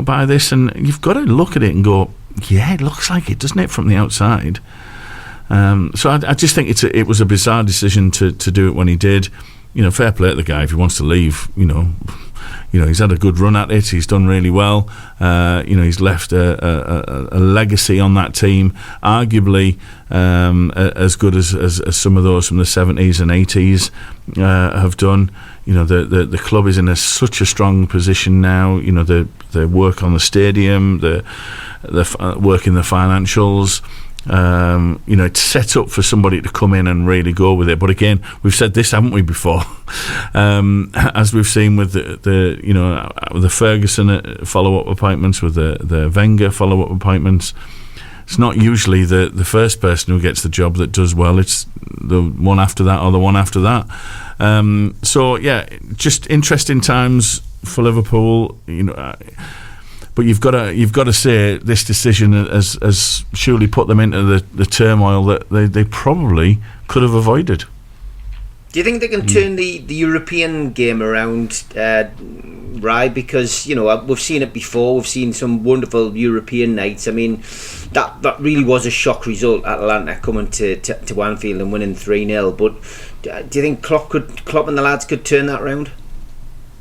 by this? And you've got to look at it and go, yeah, it looks like it, doesn't it, from the outside? So I just think it was a bizarre decision to do it when he did. Fair play to the guy if he wants to leave. He's had a good run at it. He's done really well. He's left a legacy on that team, arguably as good as some of those from the 70s and 80s have done. The club is in such a strong position now. The work on the stadium, the work in the financials. It's set up for somebody to come in and really go with it. But again, we've said this, haven't we, before? As we've seen with the Ferguson follow-up appointments, with the Wenger follow-up appointments, it's not usually the first person who gets the job that does well. It's the one after that or the one after that. Just interesting times for Liverpool. But you've got to say this decision has surely put them into the turmoil that they probably could have avoided. Do you think they can turn the European game around, Rye? Because we've seen it before. We've seen some wonderful European nights. I mean, that really was a shock result. Atlanta coming to Anfield and winning 3-0. But do you think Klopp and the lads could turn that around?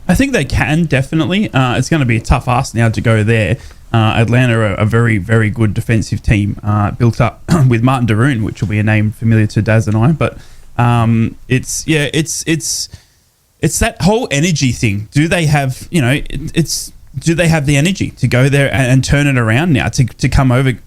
I think they can, definitely. It's going to be a tough ask now to go there. Atlanta are a very, very good defensive team, built up with Martin de Roon, which will be a name familiar to Daz and I. But it's that whole energy thing. Do they have the energy to go there and turn it around now to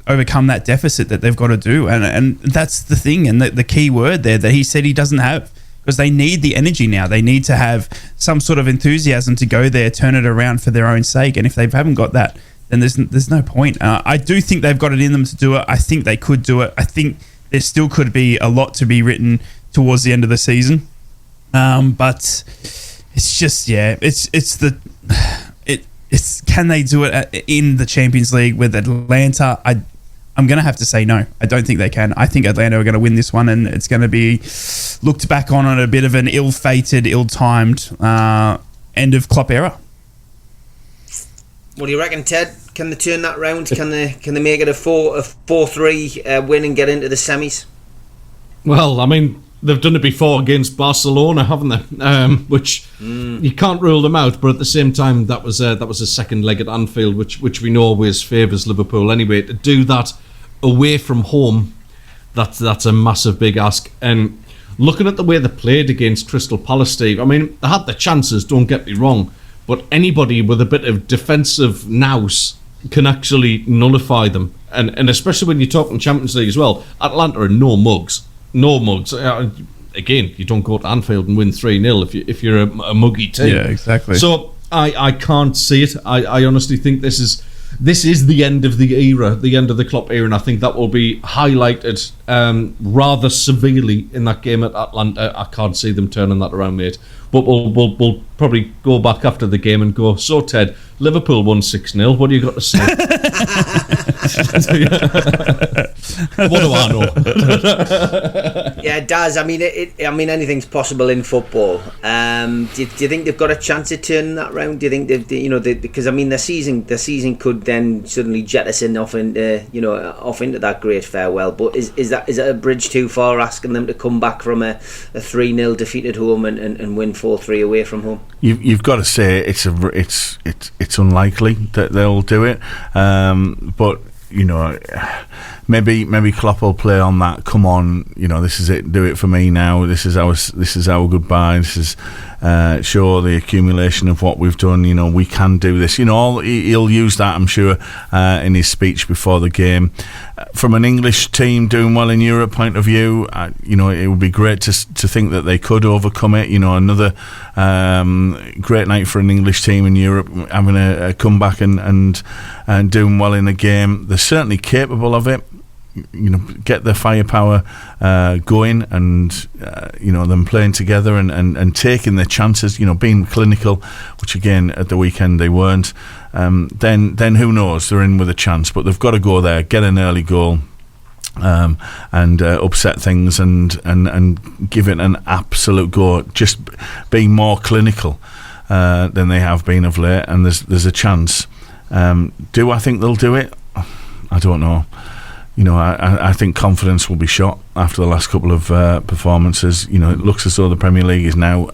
overcome that deficit that they've got to do? And that's the thing, and the key word there that he said he doesn't have. Because they need the energy now. They need to have some sort of enthusiasm to go there, turn it around for their own sake. And if they haven't got that, then there's no point. I do think they've got it in them to do it. I think they could do it. I think there still could be a lot to be written towards the end of the season. But it's just, it's can they do it in the Champions League with Atlanta? I'm going to have to say no. I don't think they can. I think Atlanta are going to win this one, and it's going to be looked back on a bit of an ill-fated, ill-timed end of Klopp era. What do you reckon, Ted? Can they turn that round? Can they make it a 4-3 win and get into the semis? Well, I mean, they've done it before against Barcelona, haven't they? Which you can't rule them out, but at the same time, that was a second leg at Anfield, which we know always favours Liverpool anyway. To do that away from home, that's a massive big ask. And looking at the way they played against Crystal Palace, Steve, I mean, they had the chances, don't get me wrong, but anybody with a bit of defensive nous can actually nullify them. And especially when you're talking Champions League as well, Atlanta are no mugs. No mugs. Again, you don't go to Anfield and win 3-0 if you're a muggy team. Yeah, exactly. So I can't see it. I honestly think this is the end of the era, the end of the Klopp era, and I think that will be highlighted rather severely in that game at Atlanta. I can't see them turning that around, mate. But we'll probably go back after the game and go, so Ted, Liverpool won 6-0. What do you got to say? What do I know? Yeah, it does. I mean, anything's possible in football. Do you think they've got a chance of turning that round? Do you think because I mean, the season could then suddenly jettison off into that great farewell? But is that a bridge too far, asking them to come back from a 3-0 defeat at home and win 4-3 away from home? You've got to say it's unlikely that they'll do it, but maybe Klopp will play on that. Come on, this is it. Do it for me now. This is our goodbye. This is show the accumulation of what we've done. We can do this. He'll use that, I'm sure, in his speech before the game. From an English team doing well in Europe point of view, it would be great to think that they could overcome it. Another great night for an English team in Europe, having a comeback and doing well in the game. They're certainly capable of it. Get their firepower going, and them playing together and taking their chances. Being clinical, which again at the weekend they weren't. Then who knows? They're in with a chance, but they've got to go there, get an early goal, and upset things and give it an absolute go. Just being more clinical than they have been of late, and there's a chance. Do I think they'll do it? I don't know. I think confidence will be shot after the last couple of performances. It looks as though the Premier League is now,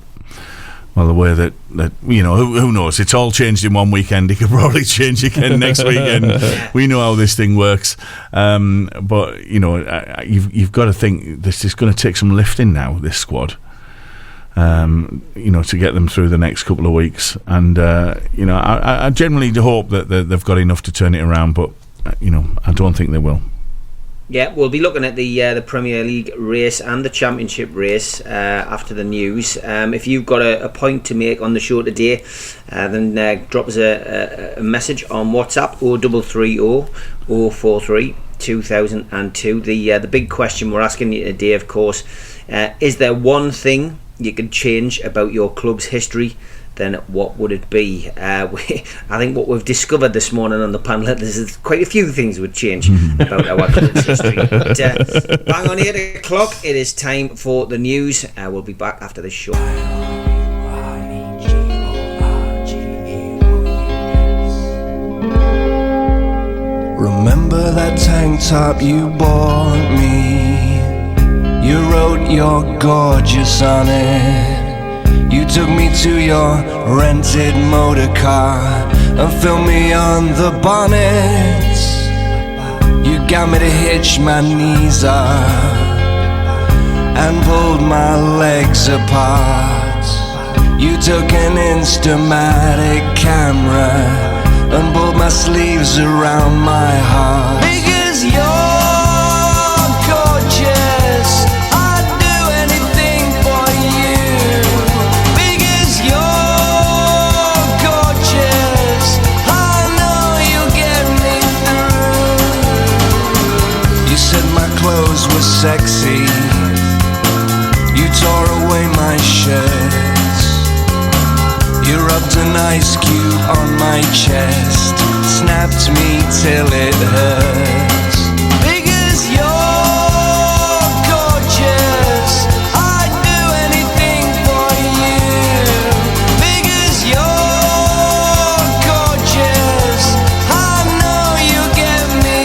well, the way that who knows? It's all changed in one weekend. It could probably change again next weekend. We know how this thing works. But you've got to think this is going to take some lifting now, this squad. To get them through the next couple of weeks. And I generally hope that they've got enough to turn it around, but I don't think they will. Yeah, we'll be looking at the Premier League race and the Championship race after the news. If you've got a point to make on the show today, then drop us a message on WhatsApp 0330 043 2002. The big question we're asking you today, of course, is there one thing you could change about your club's history? Then what would it be? I think what we've discovered this morning on the panel, there's quite a few things would change about our club's history. But bang on 8 o'clock, it is time for the news. We'll be back after this show. Remember that tank top you bought me? You wrote you're gorgeous on it. You took me to your rented motor car and filmed me on the bonnet. You got me to hitch my knees up and pulled my legs apart. You took an Instamatic camera and pulled my sleeves around my heart. Because you're were sexy. You tore away my shirt. You rubbed an ice cube on my chest, snapped me till it hurts. Because you're gorgeous, I'd do anything for you. Because you're gorgeous, I know you get me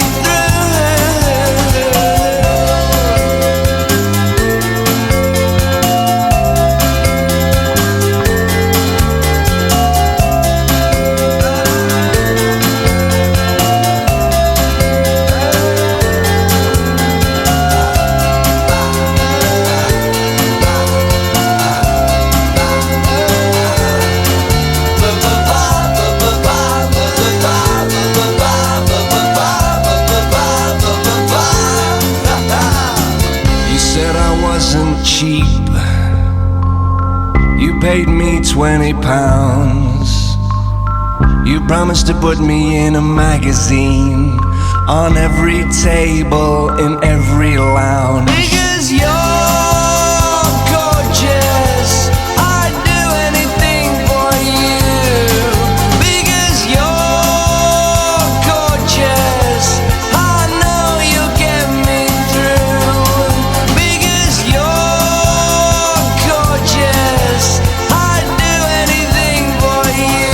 cheap. You paid me £20. You promised to put me in a magazine, on every table, in every lounge. Because you're gorgeous, I'd do anything for you. Because you're gorgeous, I know you'll get me through. Because you're gorgeous, I'd do anything for you.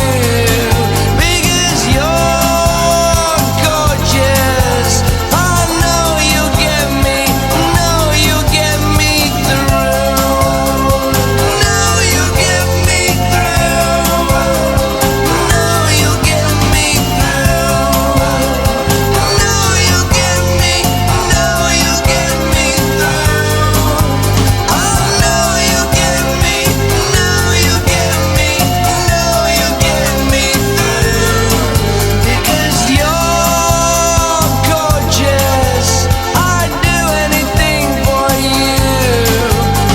Because you're gorgeous, I know you'll get me, you'll get me through. No, you'll get me through. No, you'll get me through. No, you'll get me, you'll get me through. Oh, no, you'll get me, you'll get me, you'll get me through. Because you're gorgeous, I'd do anything for you.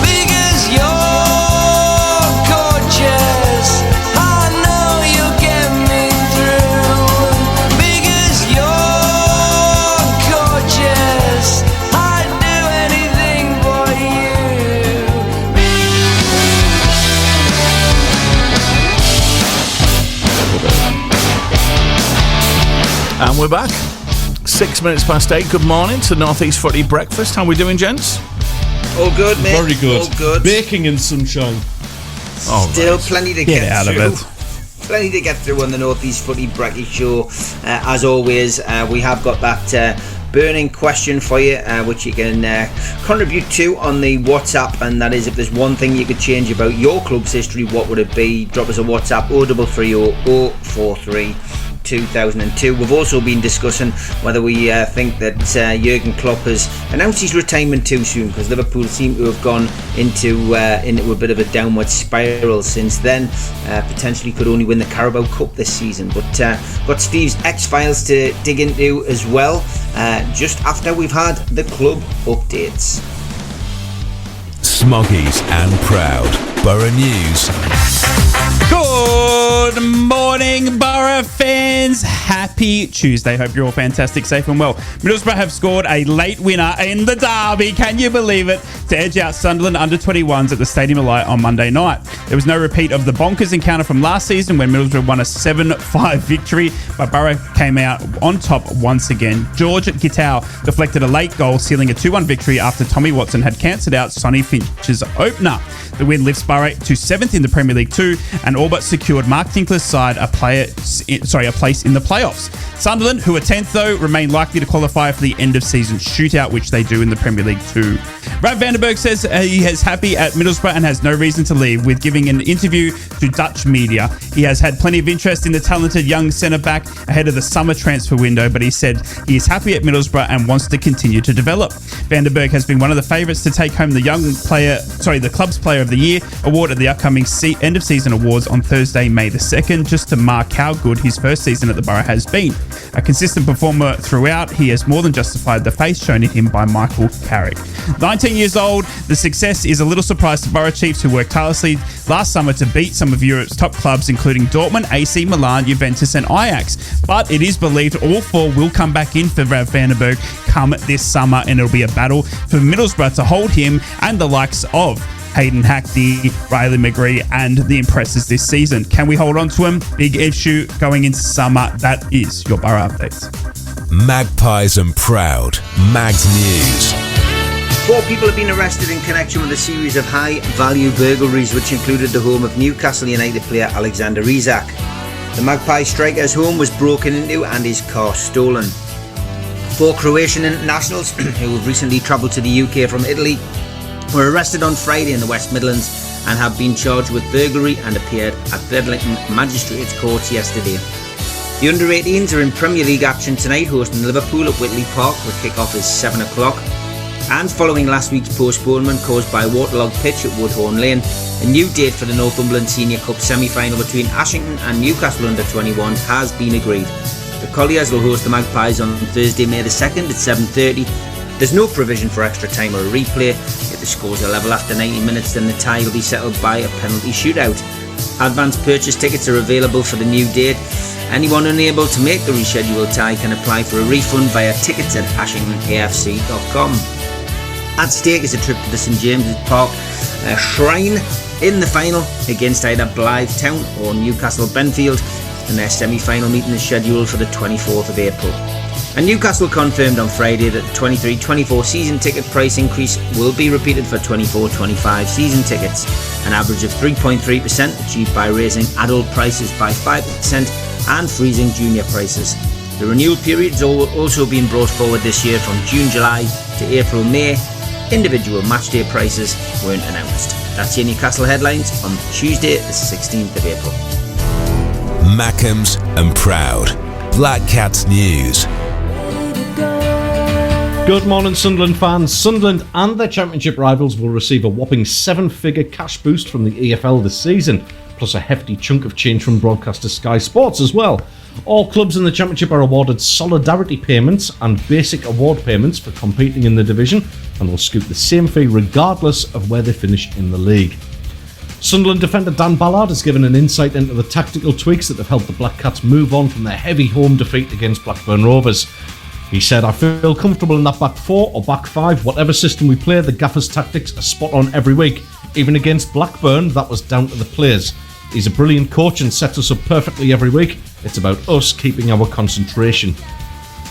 Because you're gorgeous, I know you'll get me through. Because you're gorgeous, I'd do anything for you. And we're back. 6 minutes past 8. Good morning to North East Footy Breakfast. How we doing, gents? All good, mate. Very good. All good. Baking in sunshine. Still plenty to Get get out of through. it. Plenty to get through on the North East Footy Brekky show. As always, we have got that burning question for you, which you can contribute to on the WhatsApp, and that is, if there's one thing you could change about your club's history, what would it be? Drop us a WhatsApp 0330 043 2002. We've also been discussing whether we think that Jurgen Klopp has announced his retirement too soon, because Liverpool seem to have gone into a bit of a downward spiral since then. Potentially could only win the Carabao Cup this season, but got Steve's X-Files to dig into as well, just after we've had the club updates. Smoggies and Proud. Borough News. Good morning, Borough fans. Happy Tuesday. Hope you're all fantastic, safe and well. Middlesbrough have scored a late winner in the derby, can you believe it, to edge out Sunderland under-21s at the Stadium of Light on Monday night. There was no repeat of the bonkers encounter from last season when Middlesbrough won a 7-5 victory, but Borough came out on top once again. George Gitau deflected a late goal, sealing a 2-1 victory after Tommy Watson had cancelled out Sonny Finch's opener. The win lifts Borough to 7th in the Premier League 2 and all but secured Mark Tinkler's side a place in the playoffs. Sunderland, who are 10th though, remain likely to qualify for the end of season shootout, which they do in the Premier League 2. Ralph Vandenberg says he is happy at Middlesbrough and has no reason to leave, with giving an interview to Dutch media. He has had plenty of interest in the talented young centre-back ahead of the summer transfer window, but he said he is happy at Middlesbrough and wants to continue to develop. Vandenberg has been one of the favourites to take home the club's Player of the Year award at the upcoming end of season awards on Thursday, May the 2nd, just to mark how good his first season at the Borough has been. A consistent performer throughout, he has more than justified the faith shown in him by Michael Carrick. 19 years old, the success is a little surprise to Borough Chiefs, who worked tirelessly last summer to beat some of Europe's top clubs, including Dortmund, AC Milan, Juventus and Ajax. But it is believed all four will come back in for Ralph Vandenberg come this summer, and it'll be a battle for Middlesbrough to hold him and the likes of Hayden Hackney, Riley McGree and the impressors this season. Can we hold on to him? Big issue going into summer. That is your Borough updates. Magpies and Proud. Mags News. 4 people have been arrested in connection with a series of high-value burglaries, which included the home of Newcastle United player Alexander Isak. The Magpie striker's home was broken into and his car stolen. 4 Croatian internationals who have recently travelled to the UK from Italy were arrested on Friday in the West Midlands and have been charged with burglary and appeared at Bedlington Magistrates Courts yesterday. The under-18s are in Premier League action tonight, hosting Liverpool at Whitley Park. The kick-off is 7 o'clock. And following last week's postponement caused by a waterlogged pitch at Woodhorn Lane, a new date for the Northumberland Senior Cup semi-final between Ashington and Newcastle under-21s has been agreed. The Colliers will host the Magpies on Thursday, May the 2nd at 7:30. There's no provision for extra time or a replay. If the scores are level after 90 minutes, then the tie will be settled by a penalty shootout. Advance purchase tickets are available for the new date. Anyone unable to make the rescheduled tie can apply for a refund via tickets@ashingtonafc.com. At stake is a trip to the St James's Park Shrine in the final against either Blythe Town or Newcastle Benfield, and their semi-final meeting is scheduled for the 24th of April. And Newcastle confirmed on Friday that the 23-24 season ticket price increase will be repeated for 24-25 season tickets, an average of 3.3% achieved by raising adult prices by 5% and freezing junior prices. The renewal periods also been brought forward this year from June-July to April-May. Individual matchday prices weren't announced. That's your Newcastle headlines on Tuesday the 16th of April. Mackems and Proud. Black Cats News. Good morning, Sunderland fans. Sunderland and their championship rivals will receive a whopping 7-figure cash boost from the EFL this season, plus a hefty chunk of change from broadcaster Sky Sports as well. All clubs in the championship are awarded solidarity payments and basic award payments for competing in the division, and will scoop the same fee regardless of where they finish in the league. Sunderland defender Dan Ballard has given an insight into the tactical tweaks that have helped the Black Cats move on from their heavy home defeat against Blackburn Rovers. He said, "I feel comfortable in that back four or back five. Whatever system we play, the gaffer's tactics are spot on every week. Even against Blackburn, that was down to the players. He's a brilliant coach and sets us up perfectly every week. It's about us keeping our concentration."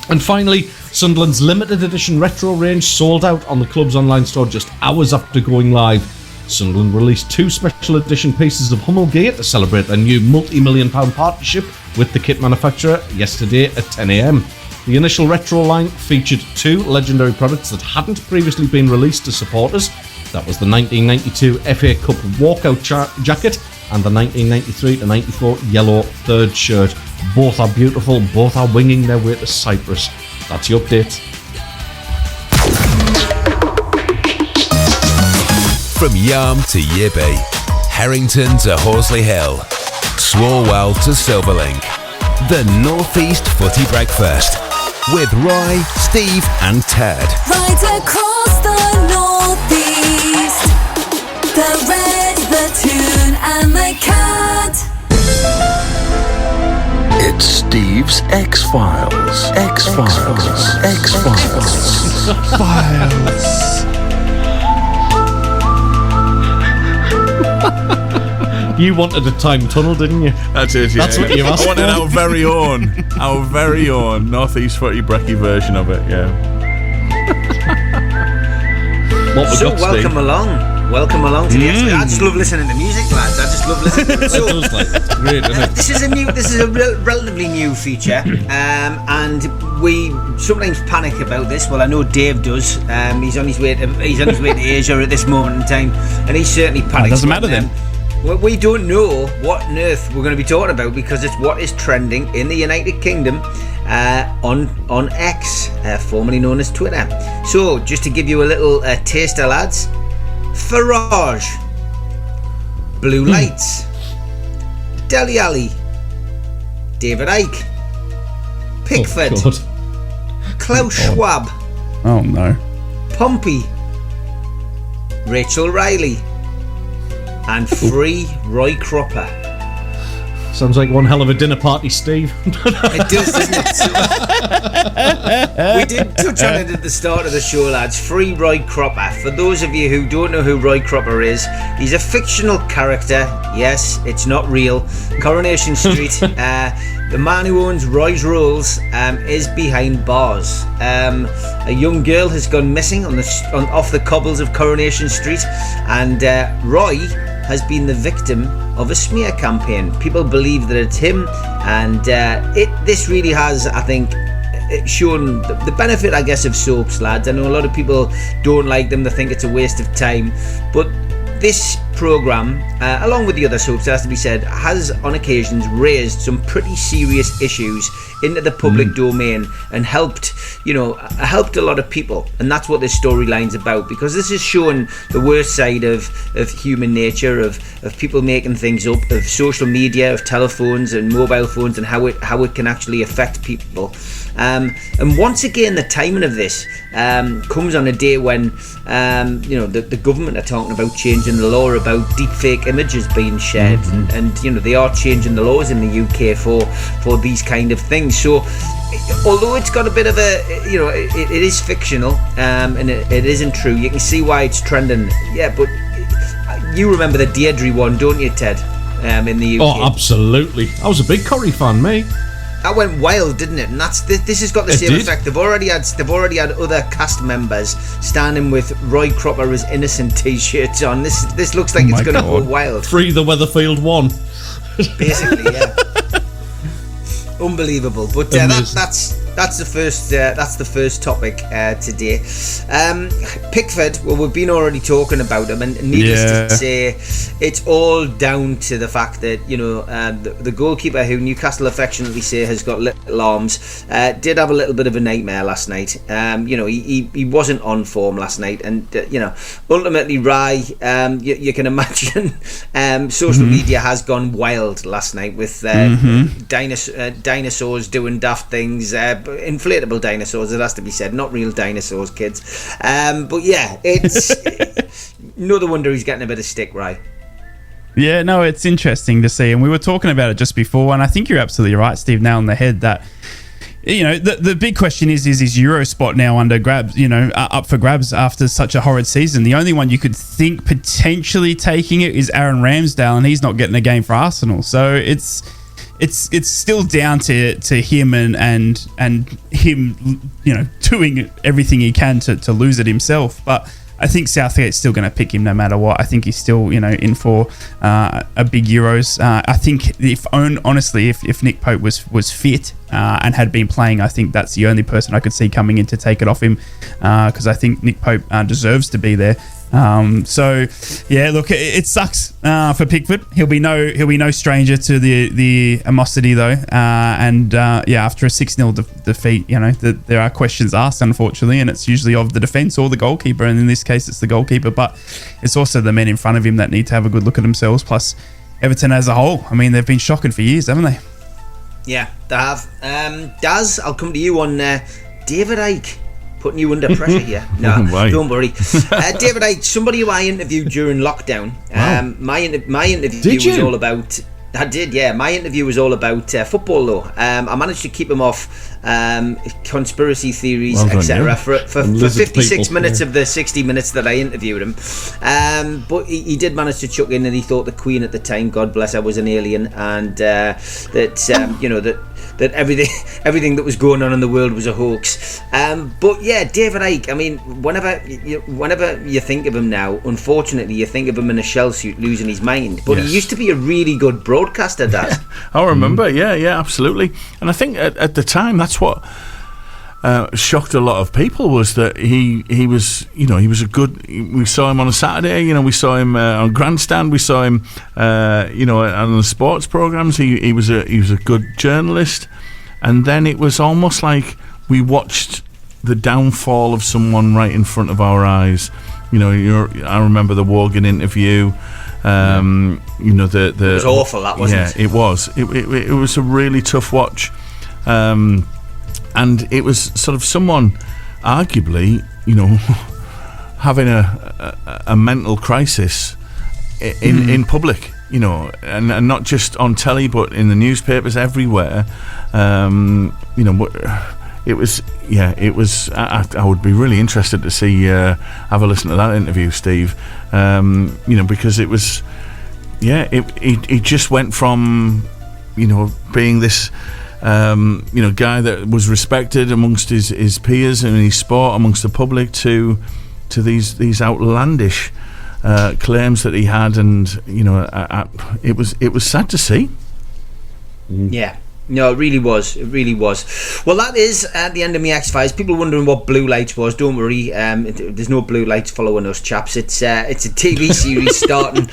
And finally, Sunderland's limited edition retro range sold out on the club's online store just hours after going live. Sunderland released 2 special edition pieces of Hummel gear to celebrate their new multi-million-pound partnership with the kit manufacturer yesterday at 10 a.m. The initial retro line featured 2 legendary products that hadn't previously been released to supporters. That was the 1992 FA Cup walkout jacket and the 1993-94 yellow third shirt. Both are beautiful, both are winging their way to Cyprus. That's your update. From Yarm to Yibby, Harrington to Horsley Hill, Swalwell to Silverlink. The North East Footy Breakfast with Roy, Steve and Ted. Right across the North East, the Red, the Toon and the Cat. It's Steve's X-Files. X-Files. X-Files. Files. You wanted a time tunnel, didn't you? That's it, yeah. That's what you asked I wanted our very own North East Footy Brekky version of it, yeah. What we So got, welcome Steve? along to the episode. I just love listening to music, lads. I just love listening to it. So, It does, like, it's great, isn't it? this is a relatively new feature, and we sometimes panic about this. Well, I know Dave does. He's on his way to Asia at this moment in time, and he certainly panics. doesn't matter then. Well, we don't know what on earth we're going to be talking about because it's what is trending in the United Kingdom on X, formerly known as Twitter. So, just to give you a little taster, lads. Farage, Blue Lights, Dele Alli, David Icke, Pickford, Oh, God. Klaus Schwab, Oh no. Pompey, Rachel Riley, and Free Roy Cropper. Sounds like one hell of a dinner party, Steve. It does, doesn't it? So, we did touch on it at the start of the show, lads. Free Roy Cropper. For those of you who don't know who Roy Cropper is, he's a fictional character. Yes, it's not real. Coronation Street. The man who owns Roy's Rolls is behind bars. A young girl has gone missing off the cobbles of Coronation Street, and Roy has been the victim of a smear campaign. People believe that it's him, and this really has, I think, shown the benefit, I guess, of soaps, lads. I know a lot of people don't like them, they think it's a waste of time, but this programme, along with the other soaps, it has to be said, has on occasions raised some pretty serious issues into the public domain and helped a lot of people. And that's what this storyline's about, because this is showing the worst side of human nature, of people making things up, of social media, of telephones and mobile phones, and how it can actually affect people. And once again, the timing of this comes on a day when the government are talking about changing the law about deepfake images being shared, and they are changing the laws in the UK for these kind of things. So although it's got a bit of a, it is fictional, and it isn't true, you can see why it's trending. Yeah, but you remember the Deirdre one, don't you, Ted? In the UK. Oh, absolutely. I was a big Corrie fan, mate. That went wild, didn't it? And this has got the same effect. They've already had other cast members standing with Roy Cropper as innocent T-shirts on. This looks like it's going to go wild. Free the Weatherfield one. Basically, yeah. Unbelievable. But that's the first topic today. Pickford. Well, we've been already talking about him, and needless to say, it's all down to the fact that the goalkeeper, who Newcastle affectionately say has got little arms, did have a little bit of a nightmare last night. He wasn't on form last night, and ultimately, Rye, you can imagine, social media has gone wild last night with dinosaurs doing daft things. Inflatable dinosaurs, it has to be said, not real dinosaurs, kids. But yeah, it's no wonder he's getting a bit of stick, right? Yeah, no, it's interesting to see, and we were talking about it just before, and I think you're absolutely right, Steve, nail on the head, that the big question is his Euro spot now under grabs, up for grabs after such a horrid season. The only one you could think potentially taking it is Aaron Ramsdale, and he's not getting a game for Arsenal, so it's still down to him and him, doing everything he can to lose it himself. But I think Southgate's still going to pick him no matter what. I think he's still, in for a big Euros. I think if Nick Pope was fit and had been playing, I think that's the only person I could see coming in to take it off him, because I think Nick Pope deserves to be there. So yeah, look, it sucks for Pickford. He'll be no stranger to the animosity though, and after a 6-0 defeat, there are questions asked, unfortunately, and it's usually of the defence or the goalkeeper, and in this case it's the goalkeeper, but it's also the men in front of him that need to have a good look at themselves, plus Everton as a whole. I mean, they've been shocking for years, haven't they? Yeah, they have. Daz, I'll come to you on David Icke. Putting you under pressure here. No, don't worry. David Icke, somebody who I interviewed during lockdown. Wow. My interview was all about... I did, yeah. My interview was all about football, though. I managed to keep him off conspiracy theories, etc. for 56 minutes of the 60 minutes that I interviewed him. But he did manage to chuck in that he thought the Queen at the time, God bless her, was an alien, and that everything that was going on in the world was a hoax. But yeah, David Icke, I mean, whenever you think of him now, unfortunately, you think of him in a shell suit losing his mind. But he used to be a really good broadcaster, Dad. I remember, yeah, absolutely. And I think at the time, that's what shocked a lot of people, was that he was a good. We saw him on a Saturday, we saw him on Grandstand, we saw him on the sports programs. He was a good journalist, and then it was almost like we watched the downfall of someone right in front of our eyes. I remember the Wogan interview. It was awful, that wasn't it? Yeah, it was. It was a really tough watch. And it was sort of someone, arguably, having a mental crisis in public, and not just on telly, but in the newspapers everywhere. It was. I would be really interested to see, have a listen to that interview, Steve. Because it was, he just went from, being this. Guy that was respected amongst his peers and his sport, amongst the public, to these outlandish claims that he had, and it was sad to see. Yeah. No, it really was. Well, that is at the end of my X-Files. People wondering what Blue Lights was. Don't worry, there's no blue lights following us, chaps. It's a TV series starting.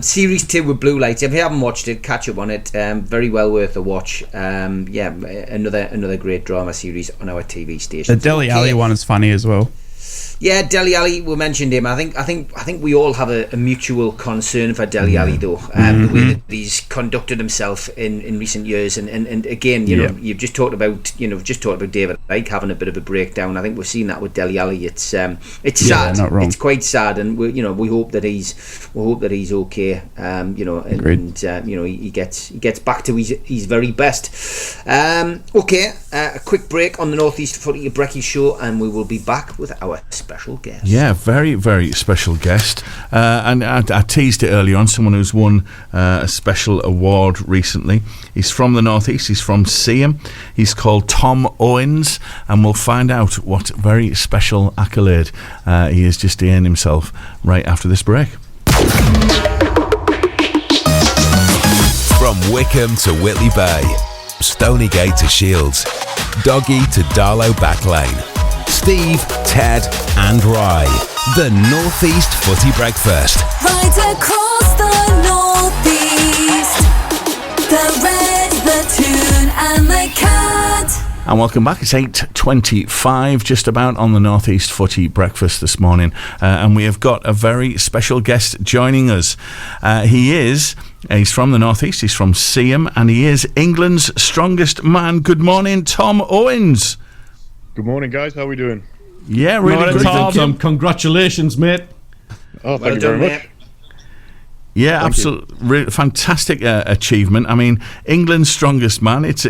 Series 2 with Blue Lights. If you haven't watched it, catch up on it. Very well worth a watch. Another great drama series on our TV station. The Dele Alli one is funny as well. Yeah, Dele Alli, we mentioned him. I think we all have a mutual concern for Dele Alli, though. The way that he's conducted himself in recent years, and again, you know, you've just talked about David Icke having a bit of a breakdown. I think we've seen that with Dele Alli. It's sad. Not wrong. It's quite sad, and we hope that he's okay. He gets back to his very best. Okay, a quick break on the North East Footy Brekky show, and we will be back with our special guest. Yeah, very, very special guest. And I teased it earlier on, someone who's won a special award recently. He's from the North East, he's from Seaham. He's called Tom Owens, and we'll find out what very special accolade he has just earned himself right after this break. From Wickham to Whitley Bay, Stonygate to Shields, Doggy to Darlow Backlane, Steve, Ted and Rye. The North East Footy Breakfast. Right across the North East, the Red, the Toon and the Cat. And welcome back. It's 8:25 just about on the North East Footy Breakfast this morning, and we have got a very special guest joining us. He's from the North East, he's from Seaham, and he is England's strongest man. Good morning, Tom Owens. Good morning, guys. How are we doing? Yeah, really good. Tom, congratulations, mate. Oh, thank you very much. Yeah, absolutely, fantastic achievement. I mean, England's strongest man. It's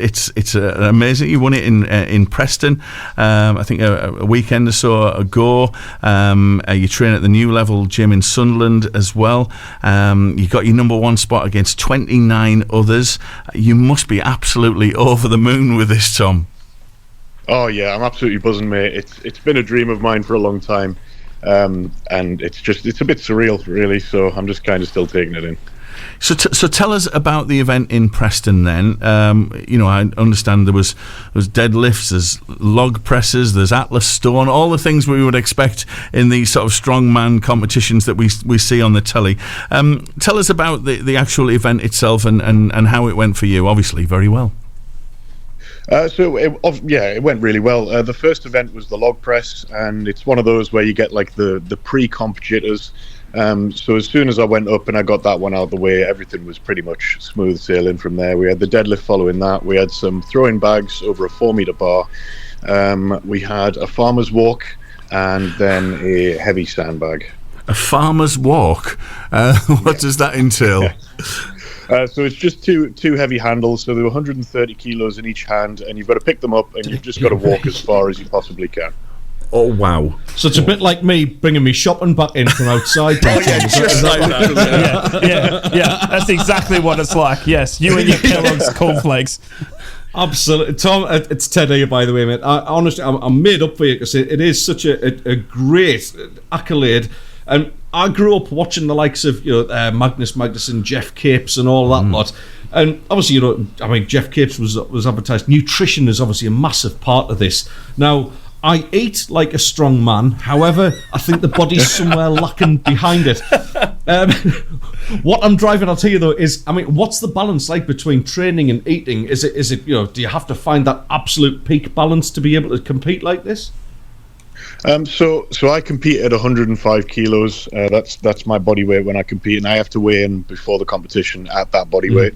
amazing. You won it in Preston. I think a weekend or so ago. You train at the New Level gym in Sunderland as well. You got your number one spot against 29 others. You must be absolutely over the moon with this, Tom. Oh yeah, I'm absolutely buzzing, mate. It's been a dream of mine for a long time. And it's a bit surreal, really, so I'm just kind of still taking it in. So tell us about the event in Preston then. I understand there was deadlifts, there's log presses, there's Atlas Stone, all the things we would expect in these sort of strongman competitions that we see on the telly. Tell us about the actual event itself and how it went for you. Obviously very well. It went really well. The first event was the log press, and it's one of those where you get like the pre-comp jitters. So as soon as I went up and I got that one out of the way, everything was pretty much smooth sailing from there. We had the deadlift following that. We had some throwing bags over a 4-meter bar. We had a farmer's walk and then a heavy sandbag. A farmer's walk? What does that entail? Yeah. So it's just two heavy handles, so they're 130 kilos in each hand, and you've got to pick them up, and you've just got to walk as far as you possibly can. Oh, wow. So it's a bit like me bringing me shopping back in from outside. Just like that. Yeah. That's exactly what it's like. Yes, you and your Kellogg's cornflakes. Absolutely. Tom, it's Ted here, by the way, mate. Honestly, I'm made up for you because it is such a great accolade. And I grew up watching the likes of Magnus Magnuson, Jeff Capes, and all that lot. And obviously, Jeff Capes was advertised. Nutrition is obviously a massive part of this. Now, I eat like a strong man. However, I think the body's somewhere lacking behind it. What I'm driving at here, though, is what's the balance like between training and eating? Is it do you have to find that absolute peak balance to be able to compete like this? So I compete at 105 kilos. That's my body weight when I compete, and I have to weigh in before the competition at that body weight.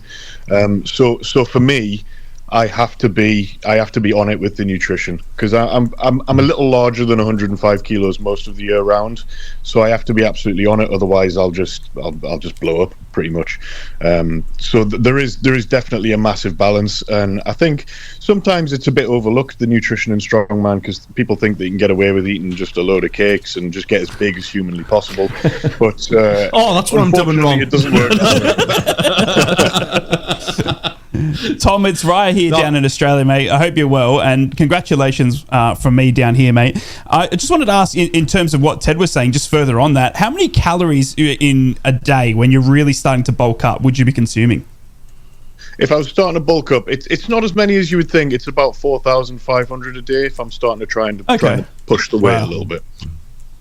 So for me, I have to be on it with the nutrition, because I'm a little larger than 105 kilos most of the year round, so I have to be absolutely on it. Otherwise, I'll just blow up pretty much. So there is definitely a massive balance, and I think sometimes it's a bit overlooked, the nutrition in strongman, because people think that you can get away with eating just a load of cakes and just get as big as humanly possible. But that's what I'm doing wrong. It doesn't work. Tom, it's Rye here down in Australia, mate. I hope you're well, and congratulations from me down here, mate. I just wanted to ask, in terms of what Ted was saying, just further on that, how many calories in a day when you're really starting to bulk up would you be consuming? If I was starting to bulk up, it's not as many as you would think. It's about 4,500 a day if I'm starting to try and push the weight a little bit.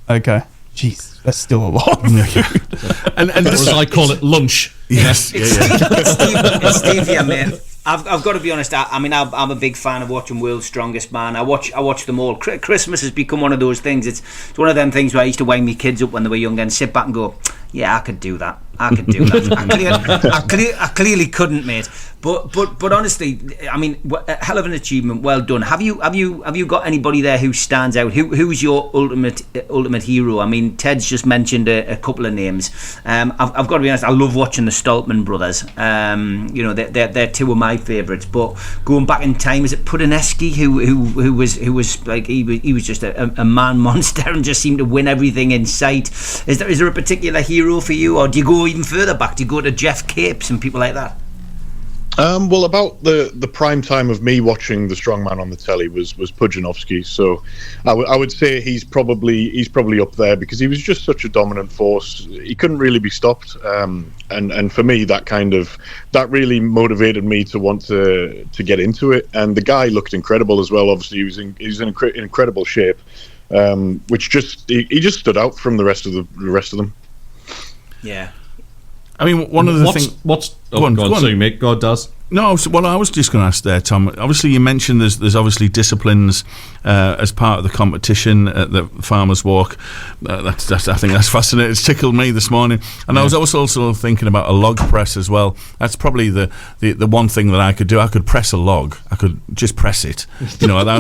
Okay. Jeez, that's still a lot. and as I call it, lunch. Yes. Steve, yeah, mate. I've got to be honest. I'm a big fan of watching World's Strongest Man. I watch them all. Christmas has become one of those things. It's one of them things where I used to wind my kids up when they were younger and sit back and go, yeah, I could do that. I clearly couldn't, mate. But honestly, I mean, a hell of an achievement. Well done. Have you got anybody there who stands out? Who's your ultimate hero? I mean, Ted's just mentioned a couple of names. I've got to be honest. I love watching the Stoltman brothers. They're two of my favourites. But going back in time, is it Pudineski who was like he was just a man monster and just seemed to win everything in sight? Is there a particular hero for you, or do you go even further back? Do you go to Jeff Capes and people like that? Well, about the prime time of me watching the strongman on the telly was Pudzianowski. So I would say he's probably up there because he was just such a dominant force. He couldn't really be stopped. And for me, that really motivated me to want to get into it. And the guy looked incredible as well. Obviously, he was in incredible shape, which he just stood out from the rest of them. Yeah. I mean, one of the things... Go on, sorry, mate. God does. No, well, I was just going to ask there, Tom. Obviously, you mentioned there's obviously disciplines as part of the competition at the Farmers Walk. I think that's fascinating. It's tickled me this morning. And I was also thinking about a log press as well. That's probably the one thing that I could do. I could press a log. I could just press it. I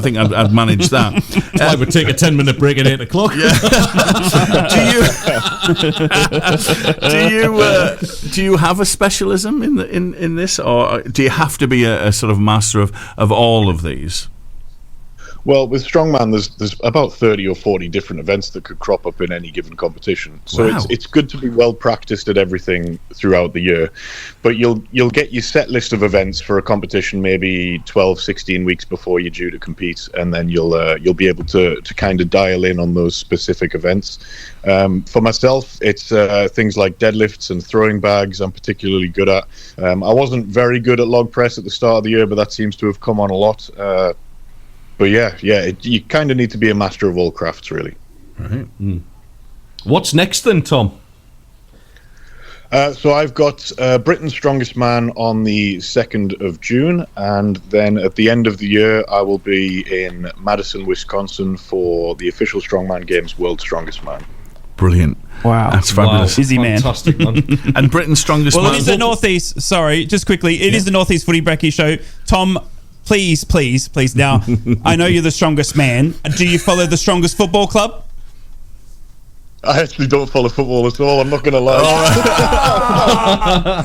think I'd manage that. I would take a 10-minute break at 8 o'clock. Yeah. Do you have a specialism in this, or do you have to be a sort of master of all of these? Well, with strongman, there's about 30 or 40 different events that could crop up in any given competition. So wow. it's good to be well practiced at everything throughout the year. But you'll get your set list of events for a competition maybe 12, 16 weeks before you're due to compete, and then you'll be able to kind of dial in on those specific events. For myself, it's things like deadlifts and throwing bags I'm particularly good at. I wasn't very good at log press at the start of the year, but that seems to have come on a lot. But you kind of need to be a master of all crafts, really. Right. What's next then, Tom? So I've got Britain's Strongest Man on the 2nd of June, and then at the end of the year I will be in Madison, Wisconsin for the official Strongman Games World's Strongest Man. Brilliant. Wow. That's fabulous. Busy man. Fantastic, man. And Britain's Strongest Man. Well, it is the Northeast. Sorry, just quickly. It is the Northeast Footy Brekky show. Tom, please. Now, I know you're the strongest man. Do you follow the strongest football club? I actually don't follow football at all, I'm not going to lie.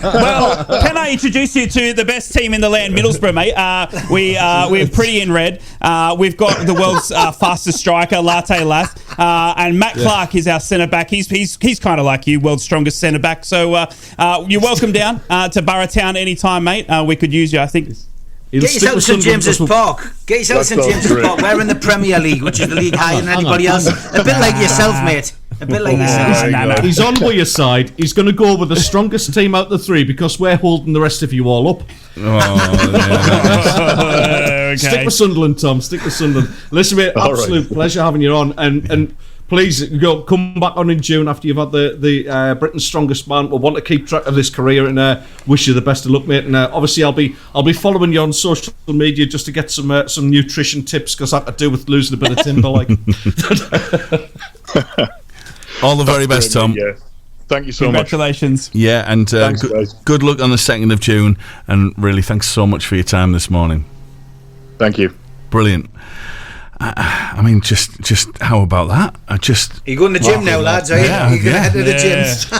Well, can I introduce you to the best team in the land, Middlesbrough, mate? We're pretty in red. We've got the world's fastest striker, Latte Lath, and Matt Clark is our centre-back. He's kind of like you, world's strongest centre-back. So you're welcome down to Burrowtown anytime, mate. We could use you, I think. Get yourself to St James's Park. Get yourself to St James's Park. We're in the Premier League, which is the league higher than anybody else. A bit like yourself, mate. A bit like yourself. No. He's on by your side. He's going to go with the strongest team out of the three because we're holding the rest of you all up. Okay. Stick with Sunderland, Tom. Stick with Sunderland. Listen, mate, absolute pleasure having you on. And please come back on in June after you've had the Britain's Strongest Man. We'll want to keep track of this career and wish you the best of luck, mate. And obviously, I'll be following you on social media just to get some nutrition tips because that could do with losing a bit of timber, like. All the very best, Tom. Yeah. Thank you so much. Congratulations. Yeah, and Thanks, good luck on the 2nd of June. And really, thanks so much for your time this morning. Thank you. Brilliant. I mean, just how about that? You going to the gym now, lads? Are you? You're going to head to the gyms.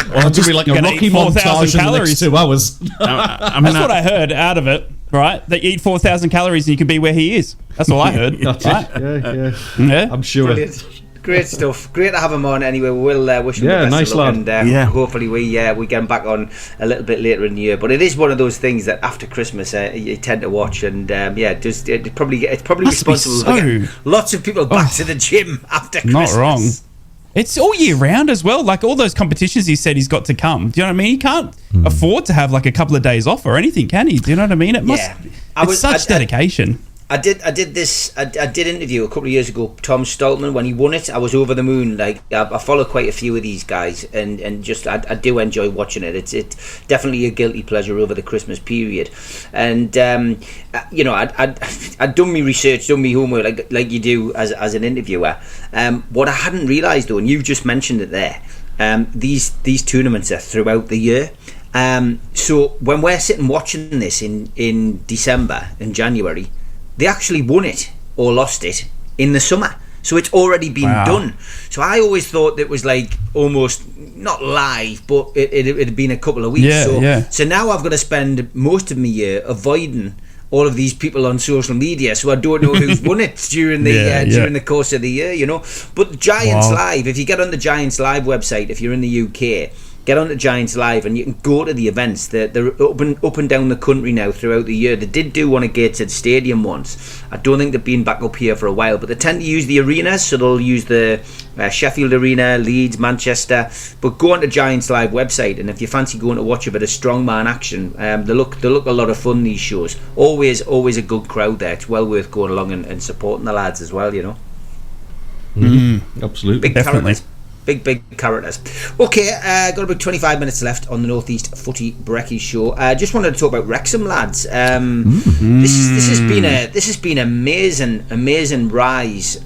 Well, it'll be like a Rocky montage in the next 2 hours. That's what I heard out of it, right? That you eat 4,000 calories and you can be where he is. That's all I heard. That's right? it. Yeah. I'm sure. Brilliant. Great stuff. Great to have him on anyway. We'll wish him the best nice of luck, lad. and hopefully we get him back on a little bit later in the year. But it is one of those things that after Christmas you tend to watch, and it's probably responsible for getting lots of people back to the gym after Christmas. Not wrong. It's all year round as well. Like all those competitions he said he's got to come. Do you know what I mean? He can't afford to have like a couple of days off or anything, can he? Do you know what I mean? It must. It's such dedication. I did interview a couple of years ago Tom Stoltman when he won it. I was over the moon. Like I follow quite a few of these guys, and just I do enjoy watching it. It's definitely a guilty pleasure over the Christmas period. And you know, I'd done my research, done my homework like you do as an interviewer. What I hadn't realised though, and you've just mentioned it there, these tournaments are throughout the year. So when we're sitting watching this in December and January, they actually won it or lost it in the summer. So it's already been done. So I always thought it was like almost not live, but it had been a couple of weeks. So now I've got to spend most of my year avoiding all of these people on social media, so I don't know who's won it during the course of the year, you know. But Giants Live, if you get on the Giants Live website, if you're in the UK, get on to Giants Live and you can go to the events. They're up and down the country now throughout the year. They did do one at Gateshead Stadium once. I don't think they've been back up here for a while, but they tend to use the arenas, so they'll use the Sheffield Arena, Leeds, Manchester. But go on to Giants Live website, and if you fancy going to watch a bit of strongman action, they look a lot of fun, these shows. Always a good crowd there. It's well worth going along and supporting the lads as well, you know. Absolutely. Big definitely. Big characters. Okay, got about 25 minutes left on the North East Footy Brekky show. Just wanted to talk about Wrexham, lads. This has been amazing rise,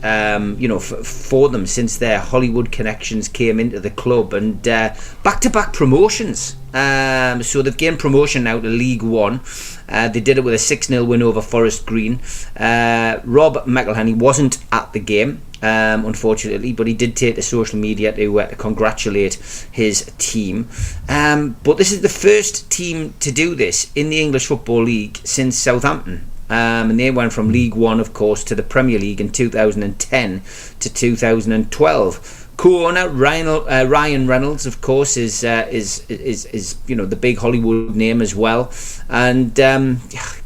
you know, for them since their Hollywood connections came into the club, and back-to-back promotions. So they've gained promotion now to League One. They did it with a 6-0 win over Forest Green. Rob McElhenney wasn't at the game, unfortunately, but he did take to social media to congratulate his team. But this is the first team to do this in the English Football League since Southampton. And they went from League One, of course, to the Premier League in 2010 to 2012. Co-owner Ryan Reynolds, of course, is you know, the big Hollywood name as well, and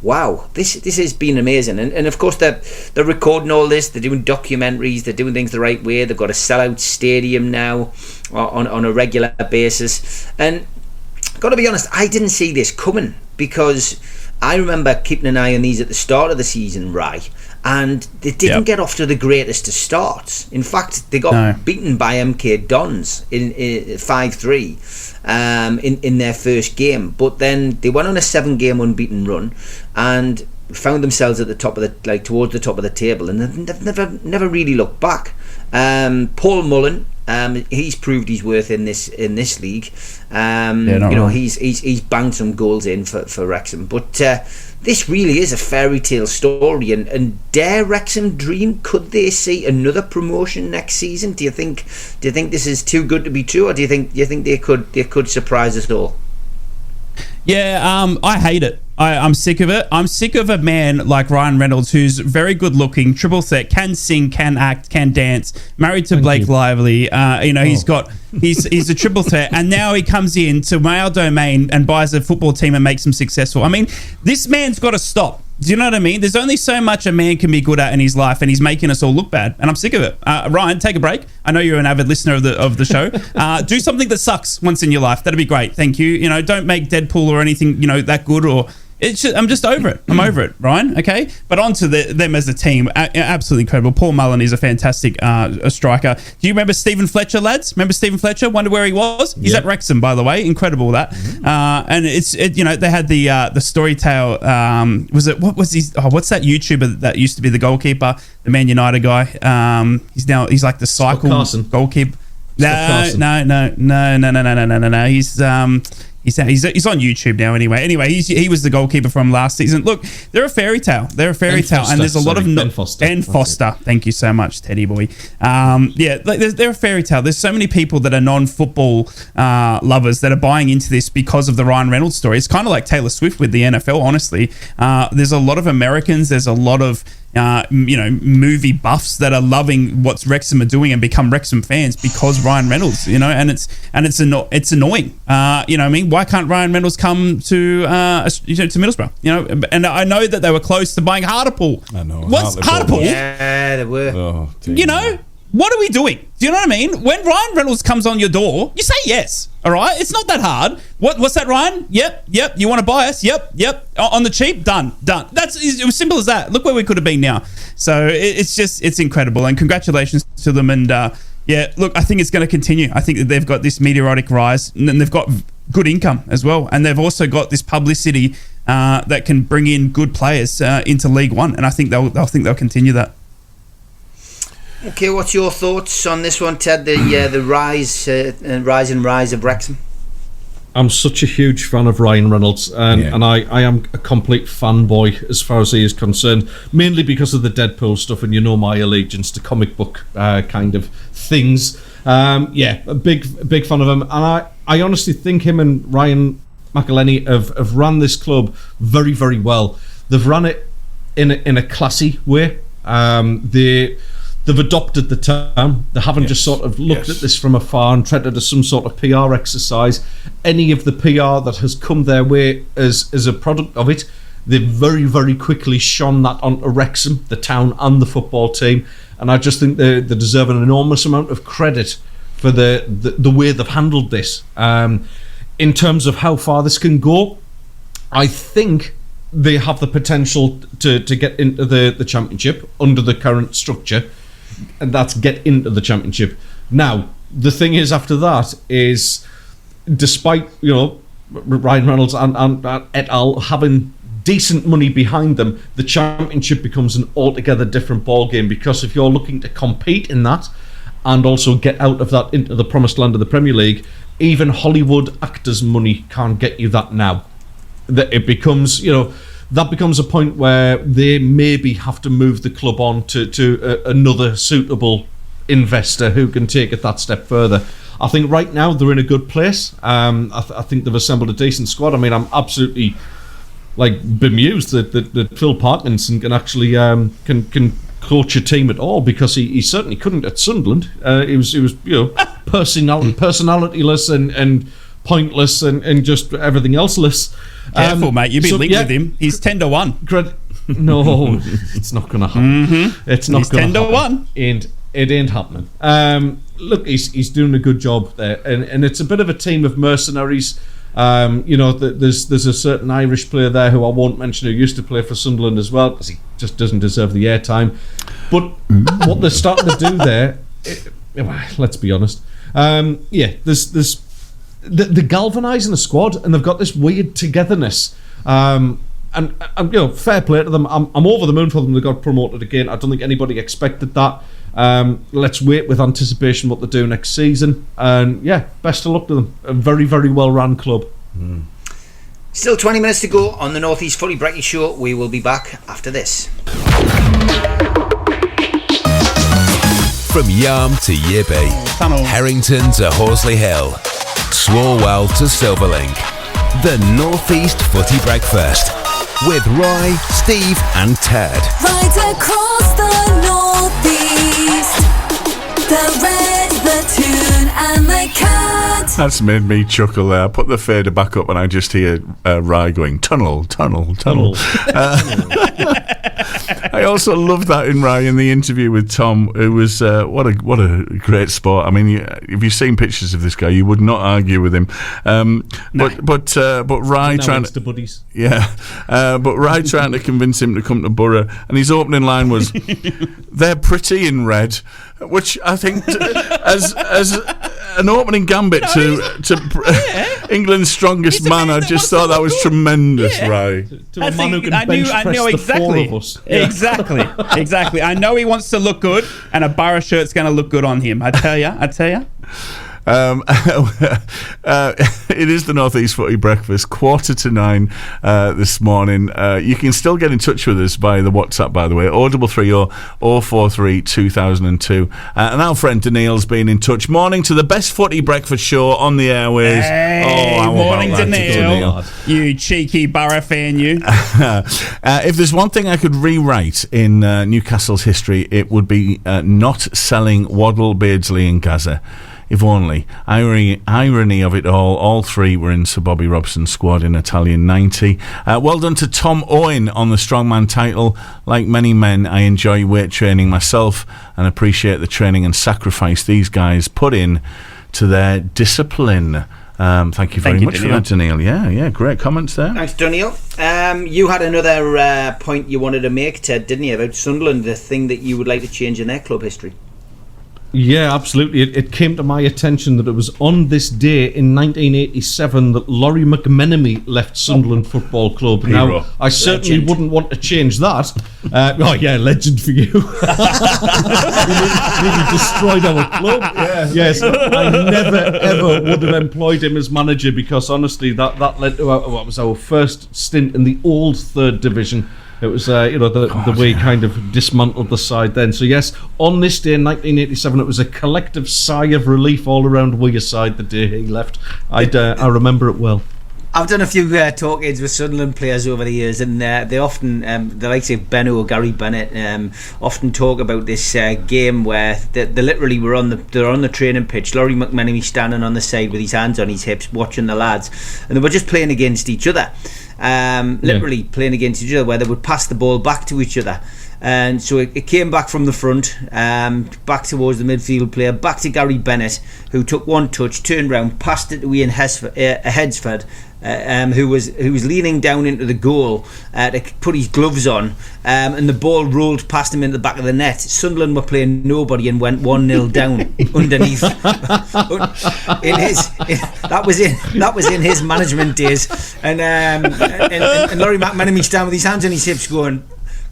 wow, this has been amazing, and of course they're recording all this, they're doing documentaries, they're doing things the right way, they've got a sellout stadium now on a regular basis, and got to be honest, I didn't see this coming, because I remember keeping an eye on these at the start of the season, and they didn't get off to the greatest of starts. In fact, they got beaten by MK Dons in 5-3 in their first game. But then they went on a 7-game unbeaten run and found themselves at the top of towards the top of the table, and they've never really looked back. Paul Mullen, he's proved his worth in this league. He's banged some goals in for Wrexham, but this really is a fairy tale story, and dare Wrexham dream? Could they see another promotion next season? Do you think this is too good to be true, or do you think they could surprise us all? Yeah, I hate it. I'm sick of it. I'm sick of a man like Ryan Reynolds, who's very good looking, triple threat, can sing, can act, can dance, married to Blake Lively. He's a triple threat, and now he comes in to Male Domain and buys a football team and makes them successful. I mean, this man's got to stop. Do you know what I mean? There's only so much a man can be good at in his life, and he's making us all look bad, and I'm sick of it. Ryan, take a break. I know you're an avid listener of the show. Do something that sucks once in your life. That'd be great. Thank you. You know, don't make Deadpool or anything, you know, that good, or I'm just over it. I'm over it, Ryan. Okay, but on to them as a team. Absolutely incredible. Paul Mullen is a fantastic striker. Do you remember Stephen Fletcher, lads? Remember Stephen Fletcher? Wonder where he was? He's at Wrexham, by the way. Incredible that. And they had the Storytale. What's that YouTuber that used to be the goalkeeper, the Man United guy? He's like the cycle goalkeeper. No. He's on YouTube now. Anyway, he was the goalkeeper from last season. Look, they're a fairy tale. And there's a lot of Ben Foster. Thank you so much, Teddy boy. They're a fairy tale. There's so many people that are non-football lovers that are buying into this because of the Ryan Reynolds story. It's kind of like Taylor Swift with the NFL. Honestly, there's a lot of Americans. There's a lot of movie buffs that are loving what Wrexham are doing and become Wrexham fans because Ryan Reynolds, and it's annoying. You know what I mean? Why can't Ryan Reynolds come to Middlesbrough? And I know that they were close to buying Hartlepool. I know. What's Hartlepool? Yeah, they were. Oh, what are we doing? Do you know what I mean? When Ryan Reynolds comes on your door, you say yes. All right, it's not that hard. What's that, Ryan? Yep. You want to buy us? Yep. On the cheap, done. It was simple as that. Look where we could have been now. So it's incredible, and congratulations to them. And look, I think it's going to continue. I think that they've got this meteoric rise, and they've got good income as well, and they've also got this publicity that can bring in good players into League One, and I think they'll continue that. Okay, what's your thoughts on this one, Ted? The rise of Wrexham. I'm such a huge fan of Ryan Reynolds, and I am a complete fanboy as far as he is concerned, mainly because of the Deadpool stuff, and my allegiance to comic book kind of things. A big fan of him, and I honestly think him and Ryan McElhenney have ran this club very, very well. They've run it in a classy way. They've adopted the term. They haven't just sort of looked at this from afar and tried to do some sort of PR exercise. Any of the PR that has come their way as a product of it, they've very, very quickly shone that onto Wrexham, the town and the football team. And I just think they deserve an enormous amount of credit for the way they've handled this. In terms of how far this can go, I think they have the potential to get into the Championship under the current structure, and that's get into the Championship. Now, the thing is, after that, is despite Ryan Reynolds and et al. Having decent money behind them, the Championship becomes an altogether different ballgame, because if you're looking to compete in that and also get out of that into the promised land of the Premier League, even Hollywood actors' money can't get you that now. That it becomes, that becomes a point where they maybe have to move the club on to another suitable investor who can take it that step further. I think right now they're in a good place. I think they've assembled a decent squad. I mean, I'm absolutely bemused that Phil Parkinson can actually can coach a team at all, because he certainly couldn't at Sunderland. He was personalityless and pointless and just everything else-less. Careful, mate. You've been linked with him. He's 10-1. No, it's not going to happen. Mm-hmm. It's not going to happen. 10-1. And it ain't happening. Look, he's doing a good job there, and it's a bit of a team of mercenaries. There's a certain Irish player there who I won't mention, who used to play for Sunderland as well, because he just doesn't deserve the airtime. But what they're starting to do there, let's be honest. There's they're galvanising the squad, and they've got this weird togetherness. And fair play to them. I'm over the moon for them. They got promoted again. I don't think anybody expected that. Let's wait with anticipation what they do next season. And best of luck to them. A very, very well run club. Still 20 minutes to go on the North East Footy Breakfast show. We will be back after this. From Yarm to Yibby, Harrington to Horsley Hill, Swalwell to Silverlink. The North East Footy Breakfast with Roy, Steve and Ted. Right across the North East, the Red, the Toon and the Cat. That's made me chuckle there. I put the fader back up and I just hear Rye going, tunnel. I also love that in Rye in the interview with Tom, who was what a great sport. I mean, if you've seen pictures of this guy, you would not argue with him. But Rye trying to buddies. But Rye trying to convince him to come to Borough, and his opening line was, "They're pretty in red," which I think as an opening gambit to England's strongest man, I just thought that was tremendous, Rye. To a man who can bench press the four of us. Exactly. I know he wants to look good, and a Borough shirt's going to look good on him. I tell you. It is the North East Footy Breakfast, 8:45 this morning. You can still get in touch with us via the WhatsApp, by the way, 0330 043 2002. And our friend Daniil's been in touch. Morning to the best footy breakfast show on the airways. Hey, morning, Daniil. You cheeky Borough fan, you. If there's one thing I could rewrite in Newcastle's history, it would be not selling Waddle, Beardsley and Gaza. If only. Irony of it all three were in Sir Bobby Robson's squad in Italian 90. Well done to Tom Owen on the strongman title. Like many men, I enjoy weight training myself and appreciate the training and sacrifice these guys put in to their discipline. Thank you very much for that, Daniil. Yeah, great comments there. Thanks, Daniil. You had another point you wanted to make, Ted, didn't you, about Sunderland, the thing that you would like to change in their club history? Yeah, absolutely. It came to my attention that it was on this day in 1987 that Laurie McMenemy left Sunderland Football Club. Hero. Now, I certainly wouldn't want to change that. Legend for you. He destroyed our club. Yeah. Yes, I never, ever would have employed him as manager because, honestly, that led to what was our first stint in the old third division. It was, the way he kind of dismantled the side then. So, yes, on this day in 1987, it was a collective sigh of relief all around Wearside the day he left. I remember it well. I've done a few talk-ins with Sunderland players over the years, and they often, the likes of Benno or Gary Bennett, often talk about this game where they literally they're on the training pitch. Laurie McMenemy standing on the side with his hands on his hips, watching the lads, and they were just playing against each other. Literally playing against each other, where they would pass the ball back to each other. And so it came back from the front, back towards the midfield player, back to Gary Bennett, who took one touch, turned round, passed it to Ian Headsford, who was leaning down into the goal to put his gloves on, and the ball rolled past him into the back of the net. Sunderland were playing nobody and went 1-0 down underneath. That was in his management days, and Laurie McMenemy standing with his hands on his hips, going,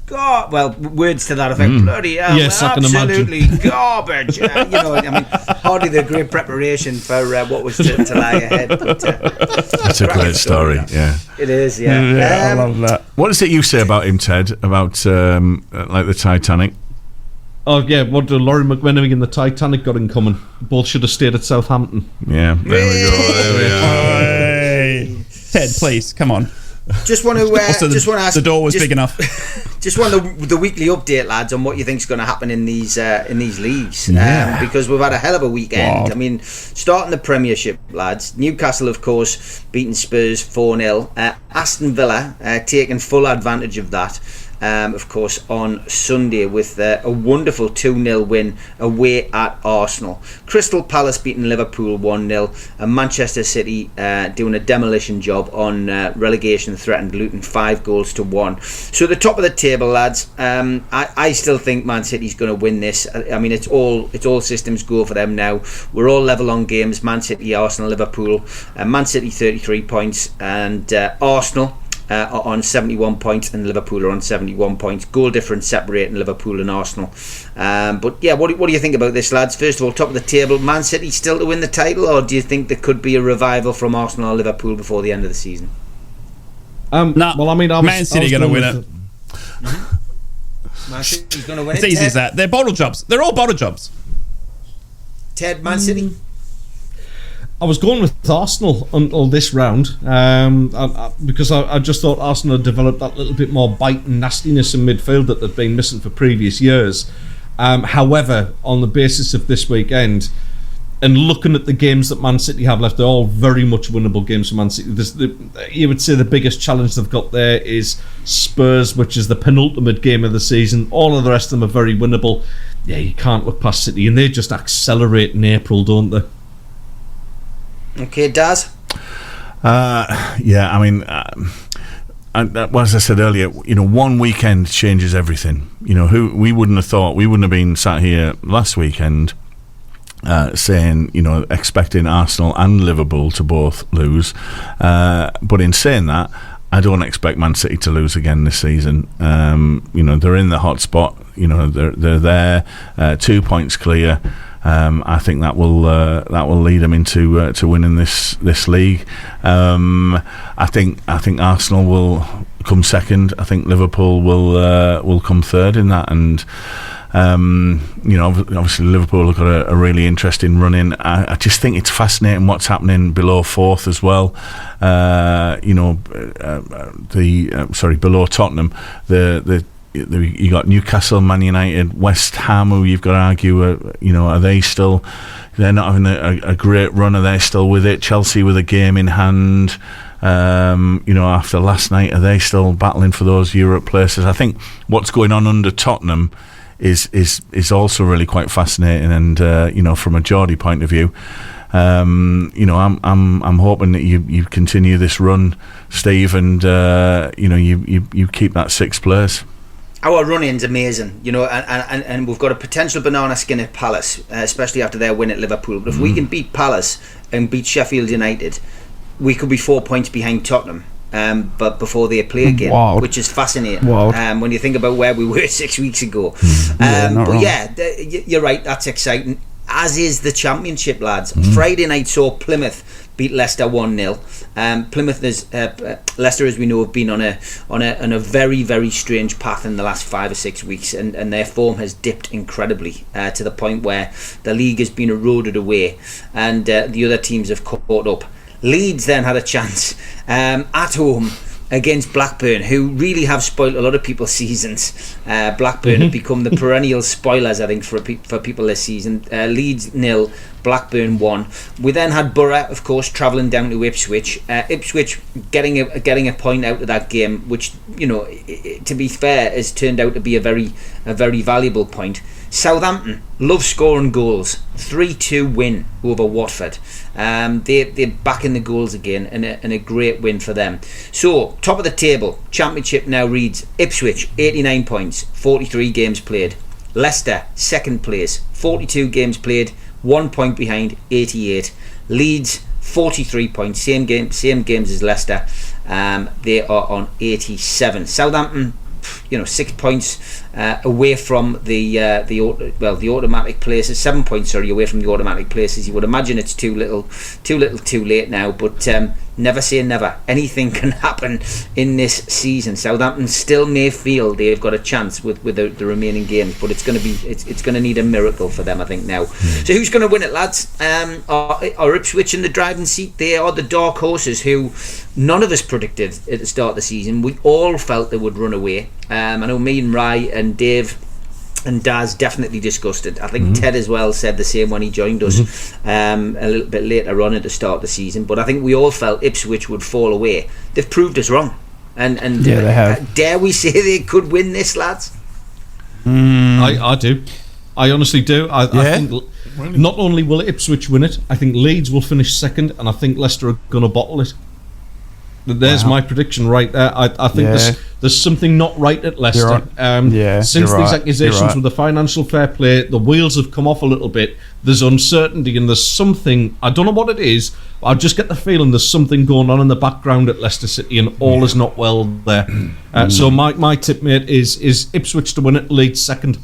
God, well, words to that effect. Bloody hell, yes, absolutely garbage. Hardly the great preparation for what was to lie ahead. But, that's a great story. Yeah, it is. Yeah, I love that. What is it you say about him, Ted? About like the Titanic? Oh yeah, what do Laurie McMenemy and the Titanic got in common? Both should have stayed at Southampton. Yeah, there we go. Hey. Ted, please come on. Just want to ask. The door was big enough. Just want the weekly update, lads, on what you think is going to happen in these leagues. Because we've had a hell of a weekend. Wow. I mean, starting the Premiership, lads. Newcastle, of course, beating Spurs 4-0. Aston Villa taking full advantage of that. Of course, on Sunday with a wonderful 2-0 win away at Arsenal. Crystal Palace beating Liverpool 1-0, and Manchester City doing a demolition job on relegation threatened Luton 5-1. So the top of the table, lads. I still think Man City's going to win this. I mean, it's all systems go for them now. We're all level on games. Man City, Arsenal, Liverpool. Man City 33 points, and Arsenal are on 71 points, and Liverpool are on 71 points. Goal difference separating Liverpool and Arsenal. But yeah, what do you think about this, lads? First of all, top of the table, Man City still to win the title, or do you think there could be a revival from Arsenal or Liverpool before the end of the season? Man City going to win it. Man City's going to win it. It's easy as that. They're bottle jobs. They're all bottle jobs. Ted, Man City. I was going with Arsenal until this round because I just thought Arsenal had developed that little bit more bite and nastiness in midfield that they'd been missing for previous years. However, on the basis of this weekend and looking at the games that Man City have left, they're all very much winnable games for Man City. You would say the biggest challenge they've got there is Spurs, which is the penultimate game of the season. All of the rest of them are very winnable. Yeah, you can't look past City, and they just accelerate in April, don't they? Okay, Daz? Yeah, I mean, as I said earlier, one weekend changes everything. We wouldn't have been sat here last weekend saying, expecting Arsenal and Liverpool to both lose. But in saying that, I don't expect Man City to lose again this season. They're in the hot spot. They're there, 2 points clear. I think that will lead them into to winning this league. I think Arsenal will come second. I think Liverpool will come third in that, and obviously Liverpool have got a really interesting run in. I just think it's fascinating what's happening below fourth as well. Below Tottenham, you got Newcastle, Man United, West Ham, who you've got to argue, are they still? They're not having a great run. Are they still with it? Chelsea with a game in hand. After last night, are they still battling for those Europe places? I think what's going on under Tottenham is also really quite fascinating. And from a Geordie point of view, I'm hoping that you continue this run, Steve, and you keep that 6th place. Our run-in's amazing, and we've got a potential banana skin at Palace, especially after their win at Liverpool. But if we can beat Palace and beat Sheffield United, we could be 4 points behind Tottenham. But before they play again, which is fascinating. When you think about where we were 6 weeks ago. You're right. That's exciting. As is the Championship, lads. Friday night saw Plymouth beat Leicester 1-0. Plymouth is Leicester, as we know, have been on a very, very strange path in the last 5 or 6 weeks, and their form has dipped incredibly to the point where the league has been eroded away, and the other teams have caught up. Leeds then had a chance at home against Blackburn, who really have spoiled a lot of people's seasons. Blackburn have become the perennial spoilers, I think, for people this season. Leeds 0, Blackburn 1. We then had Borough, of course, travelling down to Ipswich. Ipswich getting a point out of that game, which, to be fair, has turned out to be a very valuable point. Southampton love scoring goals. 3-2 win over Watford. They're back in the goals again, and a great win for them. So, top of the table, Championship now reads Ipswich 89 points, 43 games played. Leicester 2nd place, 42 games played, 1 point behind, 88. Leeds 43 points, same games as Leicester. They are on 87. Southampton, 6 points away from the automatic places. 7 points, away from the automatic places. You would imagine it's too little, too late now. But never say never. Anything can happen in this season. Southampton still may feel they've got a chance with the remaining games, but it's going to need a miracle for them, I think, now. So who's going to win it, lads? Are Ipswich in the driving seat? They are the dark horses who none of us predicted at the start of the season. We all felt they would run away. I know me and Rai and Dave and Daz definitely discussed it. I think Ted as well said the same when he joined us a little bit later on at the start of the season. But I think we all felt Ipswich would fall away. They've proved us wrong, and they have. Dare we say they could win this, lads? I do. I honestly do. I think not only will Ipswich win it, I think Leeds will finish 2nd, and I think Leicester are going to bottle it. There's my prediction right there. I think there's something not right at Leicester. Since these accusations with the financial fair play, the wheels have come off a little bit. There's uncertainty, and there's something, I don't know what it is, but I just get the feeling there's something going on in the background at Leicester City, and all is not well there. So my tip, mate, is Ipswich to win it, Leeds 2nd.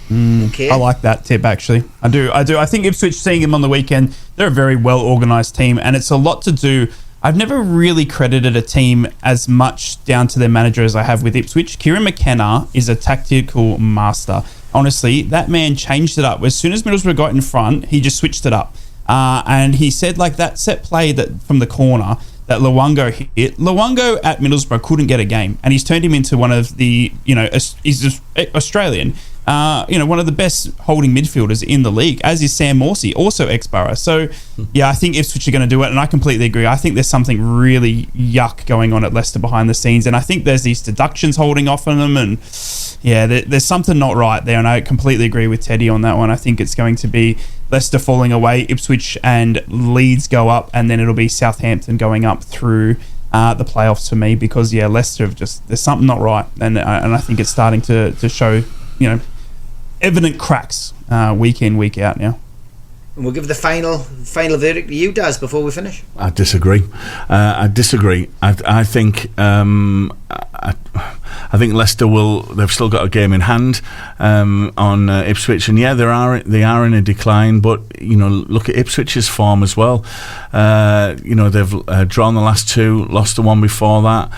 I like that tip, actually. I do. I think Ipswich, seeing them on the weekend, they're a very well organised team, and it's a lot to do. I've never really credited a team as much down to their manager as I have with Ipswich. Kieran McKenna is a tactical master. Honestly, that man changed it up. As soon as Middlesbrough got in front, he just switched it up. And he said, like, that set play that from the corner that Luongo hit, Luongo at Middlesbrough couldn't get a game. And he's turned him into one of the, he's just Australian. One of the best holding midfielders in the league, as is Sam Morsey, also ex-Borough. So, I think Ipswich are going to do it, and I completely agree. I think there's something really yuck going on at Leicester behind the scenes, and I think there's these deductions holding off on them, and there's something not right there, and I completely agree with Teddy on that one. I think it's going to be Leicester falling away, Ipswich and Leeds go up, and then it'll be Southampton going up through the playoffs for me, because, Leicester have there's something not right, and I think it's starting to show, evident cracks week in, week out now. And we'll give the final verdict to you, Daz, before we finish. I disagree. I think I think Leicester they've still got a game in hand on Ipswich, and they are in a decline, but look at Ipswich's form as well. They've drawn the last 2, lost the one before that.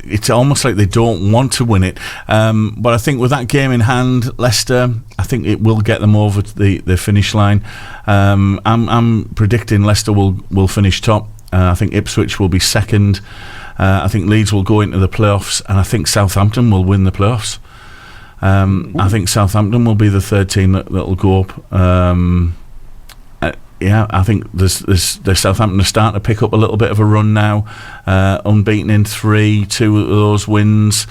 It's almost like they don't want to win it, but I think with that game in hand, Leicester, I think it will get them over to the finish line. I'm predicting Leicester will finish top. I think Ipswich will be 2nd. I think Leeds will go into the playoffs, and I think Southampton will win the playoffs. I think Southampton will be the 3rd team that will go up. I think the Southampton are starting to pick up a little bit of a run now. Unbeaten in 3, 2 of those wins.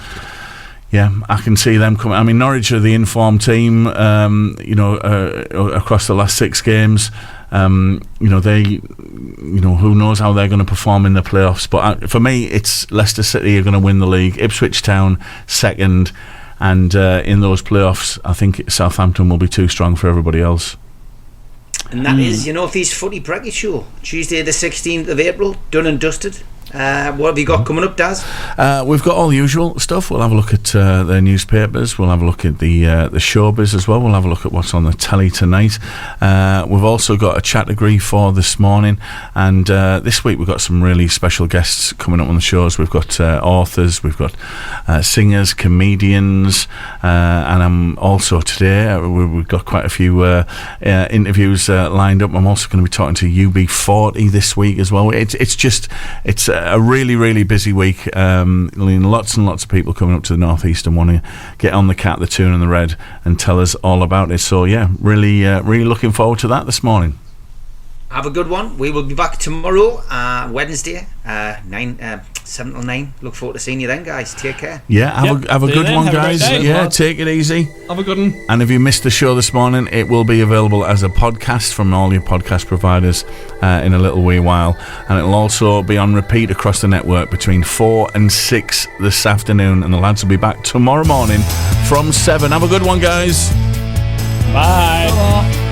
Yeah, I can see them coming. I mean, Norwich are the informed team, across the last 6 games. Who knows how they're going to perform in the playoffs. But for me, it's Leicester City are going to win the league, Ipswich Town second, and in those playoffs, I think Southampton will be too strong for everybody else. And that is your North East Footy Breakfast show, Tuesday the 16th of April, done and dusted. What have you got coming up, Daz? We've got all the usual stuff. We'll have a look at the newspapers. We'll have a look at the showbiz as well. We'll have a look at what's on the telly tonight. We've also got a category for this morning, and this week we've got some really special guests coming up on the shows. We've got authors, we've got singers, comedians, and also today we've got quite a few interviews lined up. I'm also going to be talking to UB40 this week as well. It's a really, really busy week. Lots and lots of people coming up to the North East and want to get on the cat, the tune and the red and tell us all about it. So yeah, really looking forward to that this morning. Have a good one. We will be back tomorrow, Wednesday, 7 till 9. Look forward to seeing you then, guys. Take care. Yeah, have a good one, guys. Yeah, take it easy. Have a good one. And if you missed the show this morning, it will be available as a podcast from all your podcast providers in a little wee while. And it'll also be on repeat across the network between 4 and 6 this afternoon. And the lads will be back tomorrow morning from 7. Have a good one, guys. Bye.